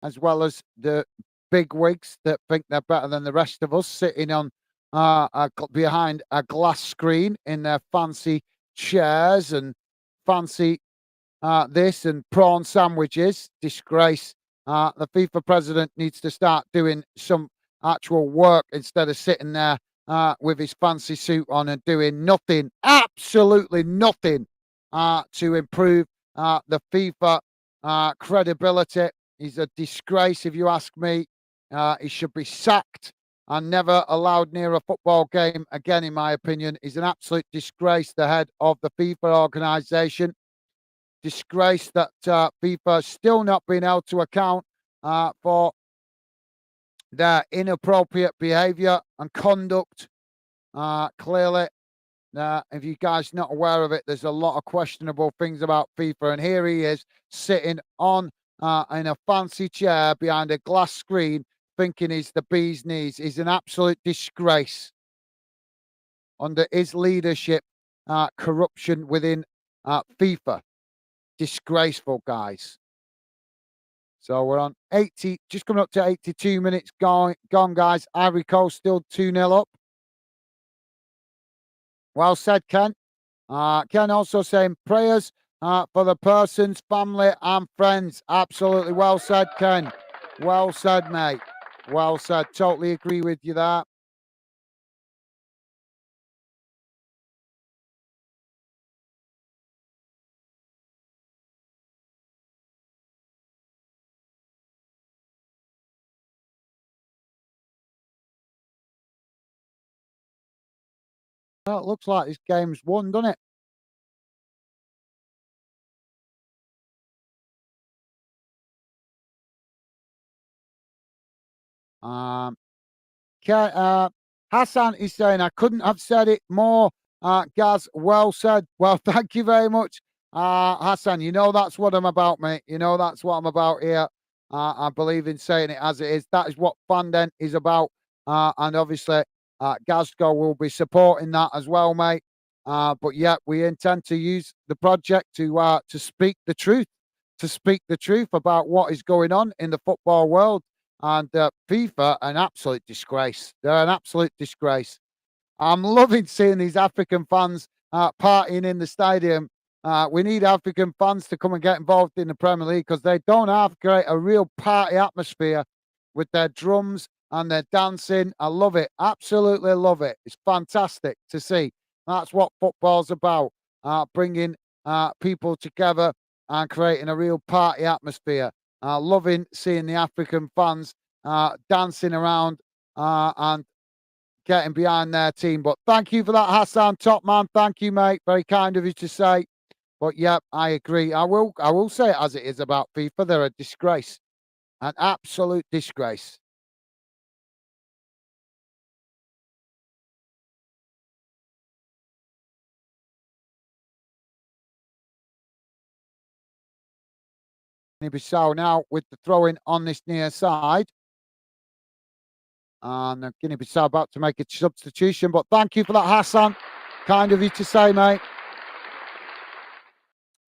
as well as the big wigs that think they're better than the rest of us, sitting on behind a glass screen in their fancy chairs and fancy this and prawn sandwiches. Disgrace. The FIFA president needs to start doing some actual work instead of sitting there with his fancy suit on and doing nothing, absolutely nothing to improve the FIFA credibility. He's a disgrace, if you ask me. He should be sacked and never allowed near a football game again, in my opinion. He's an absolute disgrace, the head of the FIFA organisation. Disgrace that FIFA still not being able to account for their inappropriate behaviour and conduct. Clearly, if you guys not aware of it, there's a lot of questionable things about FIFA, and here he is sitting on in a fancy chair behind a glass screen, thinking he's the bee's knees. He's an absolute disgrace. Under his leadership, corruption within FIFA. Disgraceful, guys. So we're on 80, just coming up to 82 minutes gone, guys. Ivory Coast still 2-0 up. Well said, Ken. Ken also saying prayers for the person's family and friends. Absolutely well said, Ken. Well said, mate. Well said. Totally agree with you there. Well, it looks like this game's won, doesn't it? Um, Hassan is saying, I couldn't have said it more. Gaz, well said. Well, thank you very much, Hassan. You know that's what I'm about, mate. You know that's what I'm about here. I believe in saying it as it is. That is what Fanden is about. And obviously, Gazgo will be supporting that as well, mate. But yeah, we intend to use the project to speak the truth, about what is going on in the football world. And FIFA, an absolute disgrace. They're an absolute disgrace. I'm loving seeing these African fans partying in the stadium. We need African fans to come and get involved in the Premier League because they don't have create a real party atmosphere with their drums and their dancing. I love it. Absolutely love it. It's fantastic to see. That's what football's about, bringing people together and creating a real party atmosphere. Loving seeing the African fans dancing around and getting behind their team. But thank you for that, Hassan, top man. Thank you, mate. Very kind of you to say. But yeah, I agree. I will say it as it is about FIFA. They're a disgrace, an absolute disgrace. Guinea-Bissau now with the throw-in on this near side. And Guinea-Bissau about to make a substitution. But thank you for that, Hassan. Kind of you to say, mate.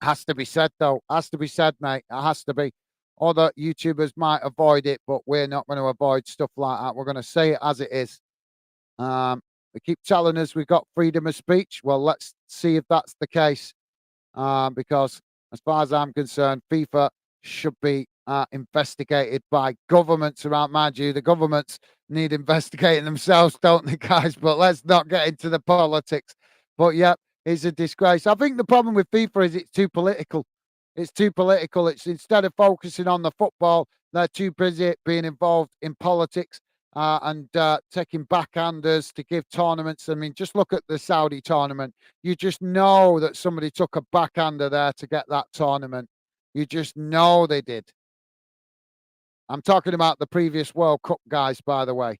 Has to be said, though. Has to be said, mate. It has to be. Other YouTubers might avoid it, but we're not going to avoid stuff like that. We're going to say it as it is. They keep telling us we've got freedom of speech. Well, let's see if that's the case. Because as far as I'm concerned, FIFA should be investigated by governments around. Mind you, the governments need investigating themselves, don't they, guys? But let's not get into the politics. But yeah, it's a disgrace. I think the problem with FIFA is it's too political. It's too political. It's instead of focusing on the football, they're too busy being involved in politics and taking backhanders to give tournaments. I mean, just look at the Saudi tournament. You just know that somebody took a backhander there to get that tournament. You just know they did. I'm talking about the previous World Cup guys, by the way.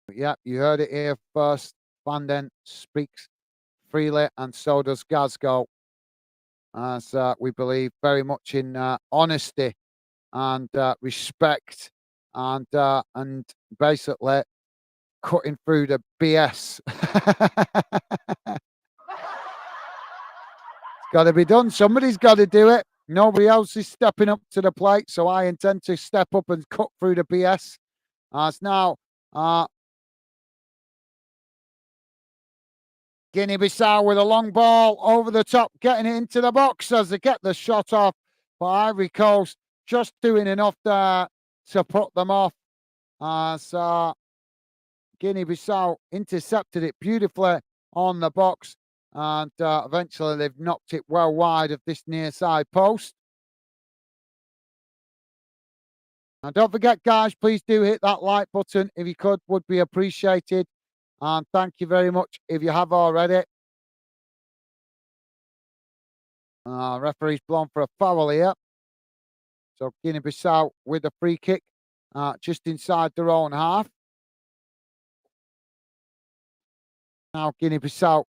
But yeah, you heard it here first. Fanden speaks freely, and so does Glasgow, as we believe very much in honesty and respect and basically cutting through the BS. Got to be done. Somebody's got to do it. Nobody else is stepping up to the plate, so I intend to step up and cut through the BS. As now, uh, Guinea-Bissau with a long ball over the top, getting it into the box as they get the shot off. But Ivory Coast just doing enough there to put them off. As Guinea-Bissau intercepted it beautifully on the box, and eventually they've knocked it well wide of this near side post. And don't forget, guys, please do hit that like button if you could, would be appreciated. And thank you very much if you have already. Referee's blown for a foul here. So Guinea-Bissau with a free kick just inside their own half. Now Guinea-Bissau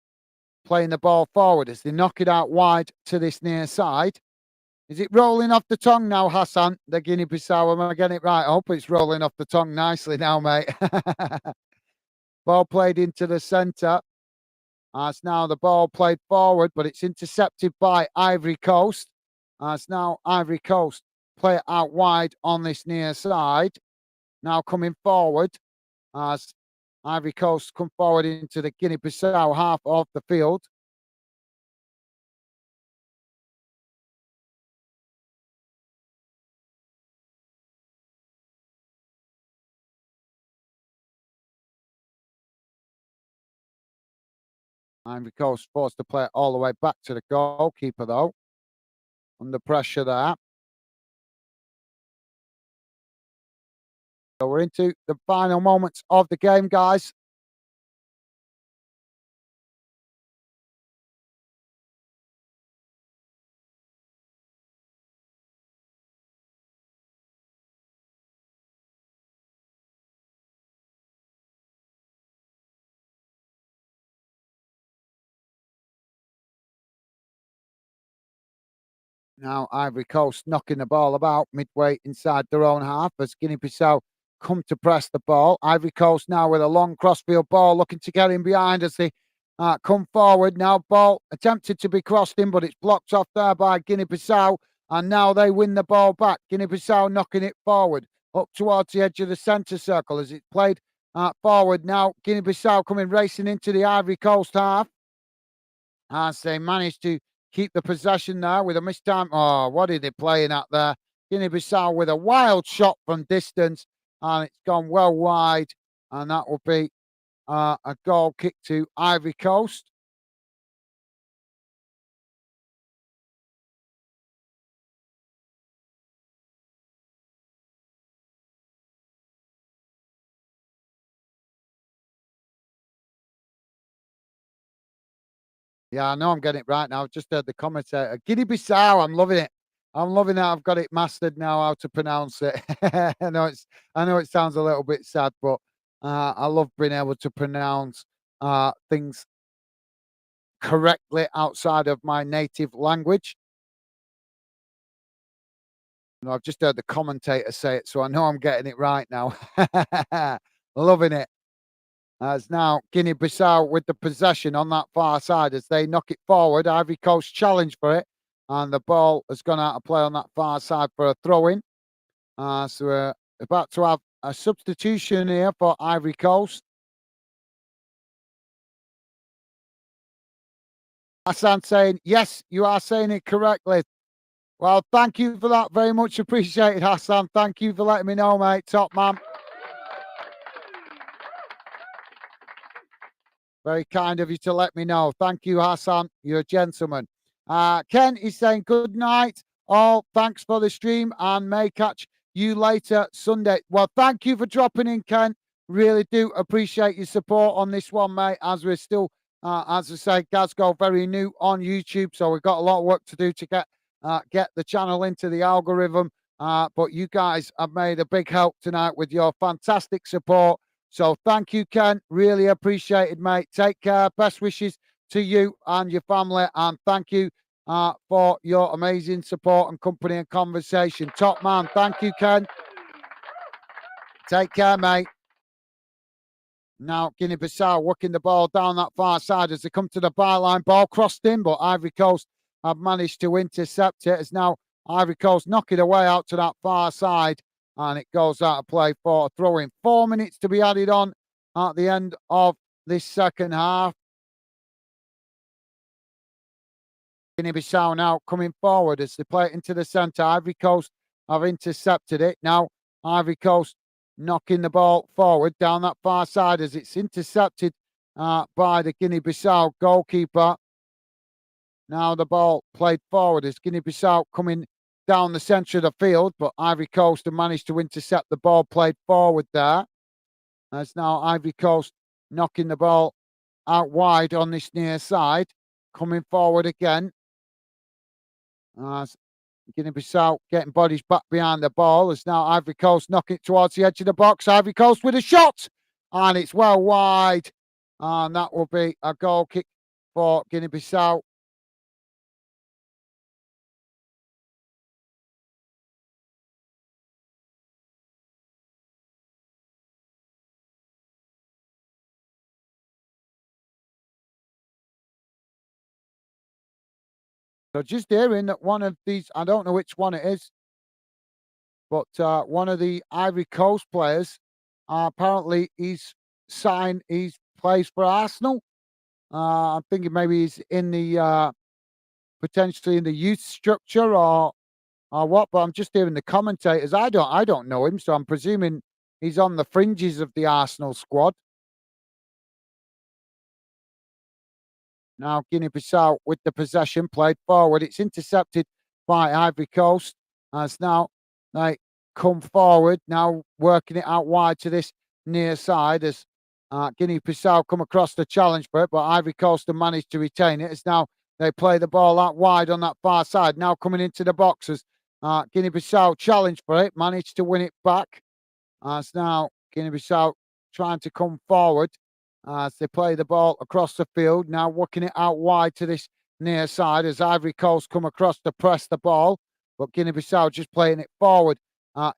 playing the ball forward as they knock it out wide to this near side. Is it rolling off the tongue now, Hassan? The Guinea-Bissau, am I getting it right? I hope it's rolling off the tongue nicely now, mate. Ball played into the centre. As now the ball played forward, but it's intercepted by Ivory Coast. As now Ivory Coast play it out wide on this near side. Now coming forward as Ivory Coast come forward into the Guinea-Bissau half of the field. Ivory Coast forced to play it all the way back to the goalkeeper, though. Under pressure there. So we're into the final moments of the game, guys. Now Ivory Coast knocking the ball about midway inside their own half as Guinea-Bissau come to press the ball. Ivory Coast now with a long crossfield ball looking to get in behind as they come forward. Now ball attempted to be crossed in, but it's blocked off there by Guinea-Bissau. And now they win the ball back. Guinea-Bissau knocking it forward up towards the edge of the centre circle as it's played forward. Now Guinea-Bissau coming racing into the Ivory Coast half as they managed to keep the possession there with a missed time. Oh, what are they playing at there? Guinea-Bissau with a wild shot from distance, and it's gone well wide, and that will be a goal kick to Ivory Coast. Yeah, I know I'm getting it right now. I've just heard the commentator. Guinea-Bissau, I'm loving it. I'm loving that. I've got it mastered now how to pronounce it. I know it sounds a little bit sad, but I love being able to pronounce things correctly outside of my native language. I've just heard the commentator say it, so I know I'm getting it right now. Loving it. As now Guinea-Bissau with the possession on that far side as they knock it forward. Ivory Coast challenge for it, and the ball has gone out of play on that far side for a throw-in. So we're about to have a substitution here for Ivory Coast. Hassan saying, yes, you are saying it correctly. Well, thank you for that. Very much appreciated, Hassan. Thank you for letting me know, mate. Top man. Very kind of you to let me know. Thank you, Hassan. You're a gentleman. Ken is saying, good night. All thanks for the stream and may catch you later Sunday. Well, thank you for dropping in, Ken. Really do appreciate your support on this one, mate, as we're still, as I say, Glasgow very new on YouTube. So we've got a lot of work to do to get the channel into the algorithm. But you guys have made a big help tonight with your fantastic support. So thank you, Ken. Really appreciated, mate. Take care. Best wishes to you and your family. And thank you for your amazing support and company and conversation. Top man. Thank you, Ken. Take care, mate. Now Guinea-Bissau working the ball down that far side as they come to the byline. Ball crossed in, but Ivory Coast have managed to intercept it. As now Ivory Coast knock it away out to that far side, and it goes out of play for a throw-in. 4 minutes to be added on at the end of this second half. Guinea-Bissau now coming forward as they play it into the centre. Ivory Coast have intercepted it. Now Ivory Coast knocking the ball forward down that far side as it's intercepted by the Guinea-Bissau goalkeeper. Now the ball played forward as Guinea-Bissau coming down the centre of the field, but Ivory Coast have managed to intercept the ball played forward there. As now Ivory Coast knocking the ball out wide on this near side, coming forward again. Guinea-Bissau getting bodies back behind the ball as now Ivory Coast knocking it towards the edge of the box. Ivory Coast with a shot, and it's well wide, and that will be a goal kick for Guinea-Bissau. So just hearing that one of these, I don't know which one it is, but one of the Ivory Coast players, apparently he's plays for Arsenal. I'm thinking maybe he's in the potentially in the youth structure or what, but I'm just hearing the commentators. I don't know him, so I'm presuming he's on the fringes of the Arsenal squad. Now Guinea-Bissau with the possession played forward. It's intercepted by Ivory Coast as now they come forward, now working it out wide to this near side as Guinea-Bissau come across the challenge for it, but Ivory Coast have managed to retain it. It's now they play the ball out wide on that far side, now coming into the boxes. Guinea-Bissau challenge for it, managed to win it back. As now Guinea-Bissau trying to come forward as they play the ball across the field, now working it out wide to this near side as Ivory Coast come across to press the ball, but Guinea-Bissau just playing it forward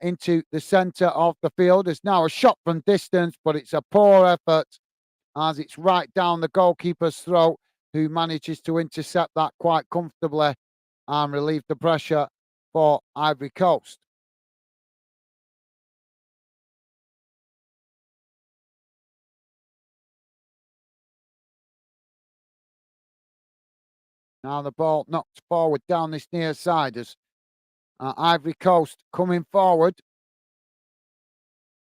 into the centre of the field. There's now a shot from distance, but it's a poor effort as it's right down the goalkeeper's throat, who manages to intercept that quite comfortably and relieve the pressure for Ivory Coast. Now the ball knocked forward down this near side as Ivory Coast coming forward.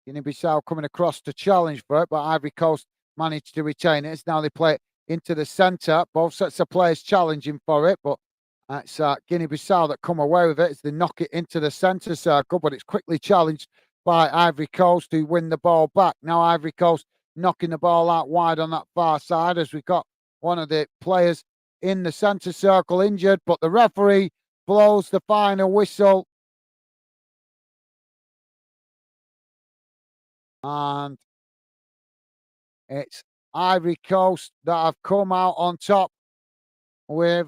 Guinea-Bissau coming across to challenge for it, but Ivory Coast managed to retain it. As now they play it into the centre. Both sets of players challenging for it, but it's Guinea-Bissau that come away with it as they knock it into the centre circle, but it's quickly challenged by Ivory Coast, who win the ball back. Now Ivory Coast knocking the ball out wide on that far side as we've got one of the players in the centre circle injured, but the referee blows the final whistle. And it's Ivory Coast that have come out on top with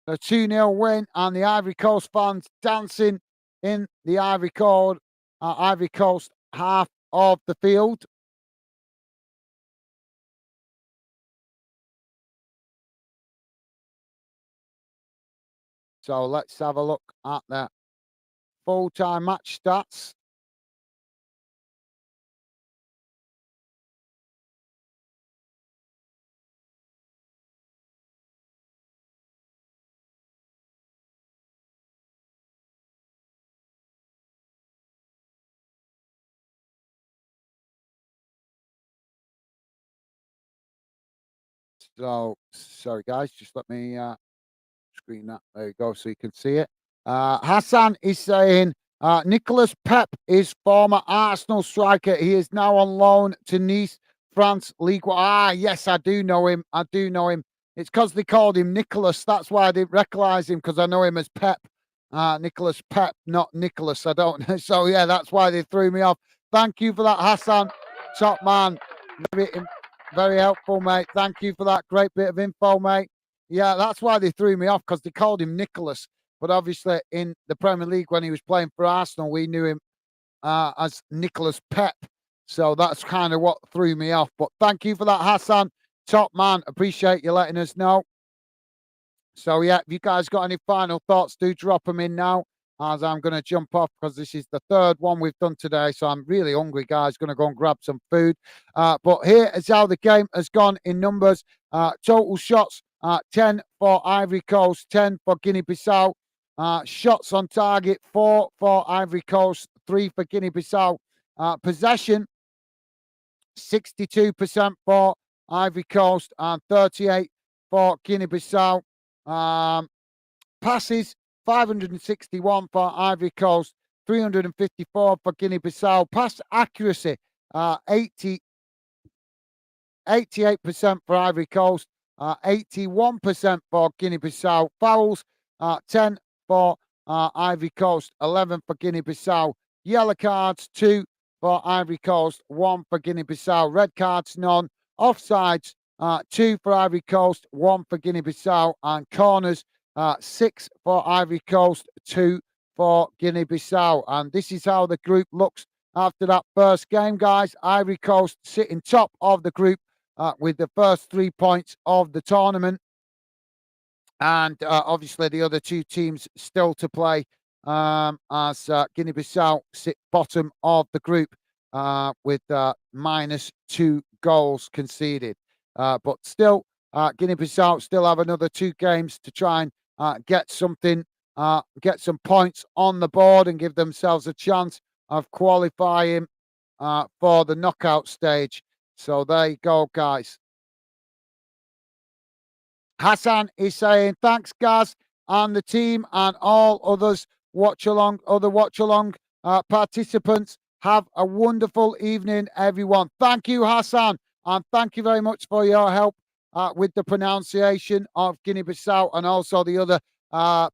the 2-0 win, and the Ivory Coast fans dancing in the Ivory Coast half of the field. So let's have a look at the full-time match stats. So sorry guys, just let me screen that. There you go, so you can see it. Hassan is saying Nicolas Pep is former Arsenal striker. He is now on loan to Nice, France, League One. Ah, yes, I do know him. I do know him. It's because they called him Nicholas. That's why I didn't recognise him, because I know him as Pep. Nicholas Pep, not Nicholas. I don't know. So yeah, that's why they threw me off. Thank you for that, Hassan. Top man. Very, very helpful, mate. Thank you for that great bit of info, mate. Yeah, that's why they threw me off, because they called him Nicholas. But obviously, in the Premier League, when he was playing for Arsenal, we knew him as Nicholas Pep. So that's kind of what threw me off. But thank you for that, Hassan. Top man. Appreciate you letting us know. So, yeah, if you guys got any final thoughts, do drop them in now, as I'm going to jump off, because this is the third one we've done today. So I'm really hungry, guys. Going to go and grab some food. But here is how the game has gone in numbers. Total shots, 10 for Ivory Coast, 10 for Guinea-Bissau. Shots on target, 4 for Ivory Coast, 3 for Guinea-Bissau. Possession, 62% for Ivory Coast and 38 for Guinea-Bissau. Passes, 561 for Ivory Coast, 354 for Guinea-Bissau. Pass accuracy, 88% for Ivory Coast, 81% for Guinea-Bissau. Fouls, 10 for Ivory Coast, 11 for Guinea-Bissau. Yellow cards, 2 for Ivory Coast, 1 for Guinea-Bissau. Red cards, none. Offsides, 2 for Ivory Coast, 1 for Guinea-Bissau. And corners, 6 for Ivory Coast, 2 for Guinea-Bissau. And this is how the group looks after that first game, guys. Ivory Coast sitting top of the group with the first 3 points of the tournament. And obviously the other two teams still to play, as Guinea-Bissau sit bottom of the group with -2 goals conceded. But still, Guinea-Bissau still have another 2 games to try and get something, get some points on the board and give themselves a chance of qualifying for the knockout stage. So there you go, guys. Hassan is saying, thanks, Gaz, and the team and all others other watch along participants. Have a wonderful evening, everyone. Thank you, Hassan, and thank you very much for your help with the pronunciation of Guinea-Bissau and also the other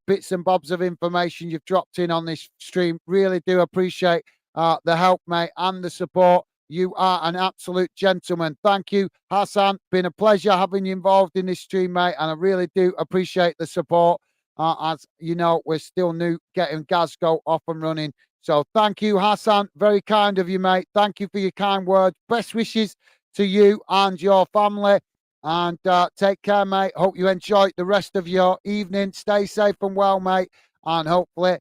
bits and bobs of information you've dropped in on this stream. Really do appreciate the help, mate, and the support. You are an absolute gentleman. Thank you, Hassan. Been a pleasure having you involved in this stream, mate, and I really do appreciate the support. As you know, we're still new getting Glasgow off and running. So thank you, Hassan. Very kind of you, mate. Thank you for your kind words. Best wishes to you and your family. And take care, mate. Hope you enjoy the rest of your evening. Stay safe and well, mate. And hopefully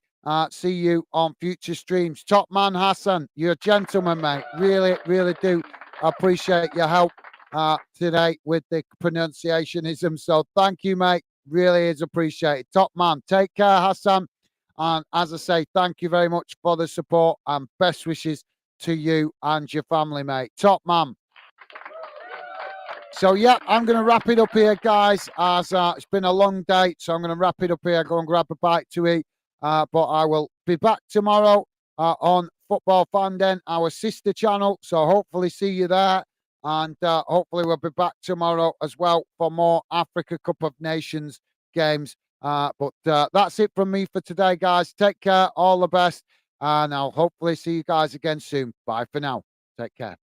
see you on future streams. Top man, Hassan. You're a gentleman, mate. Really, really do appreciate your help today with the pronunciationism. So thank you, mate. Really is appreciated. Top man. Take care, Hassan. And as I say, thank you very much for the support and best wishes to you and your family, mate. Top man. So, yeah, I'm going to wrap it up here, guys, as it's been a long day. So I'm going to wrap it up here, go and grab a bite to eat. But I will be back tomorrow on Football Fan Den, our sister channel. So hopefully see you there. And hopefully we'll be back tomorrow as well for more Africa Cup of Nations games. But that's it from me for today, guys. Take care. All the best. And I'll hopefully see you guys again soon. Bye for now. Take care.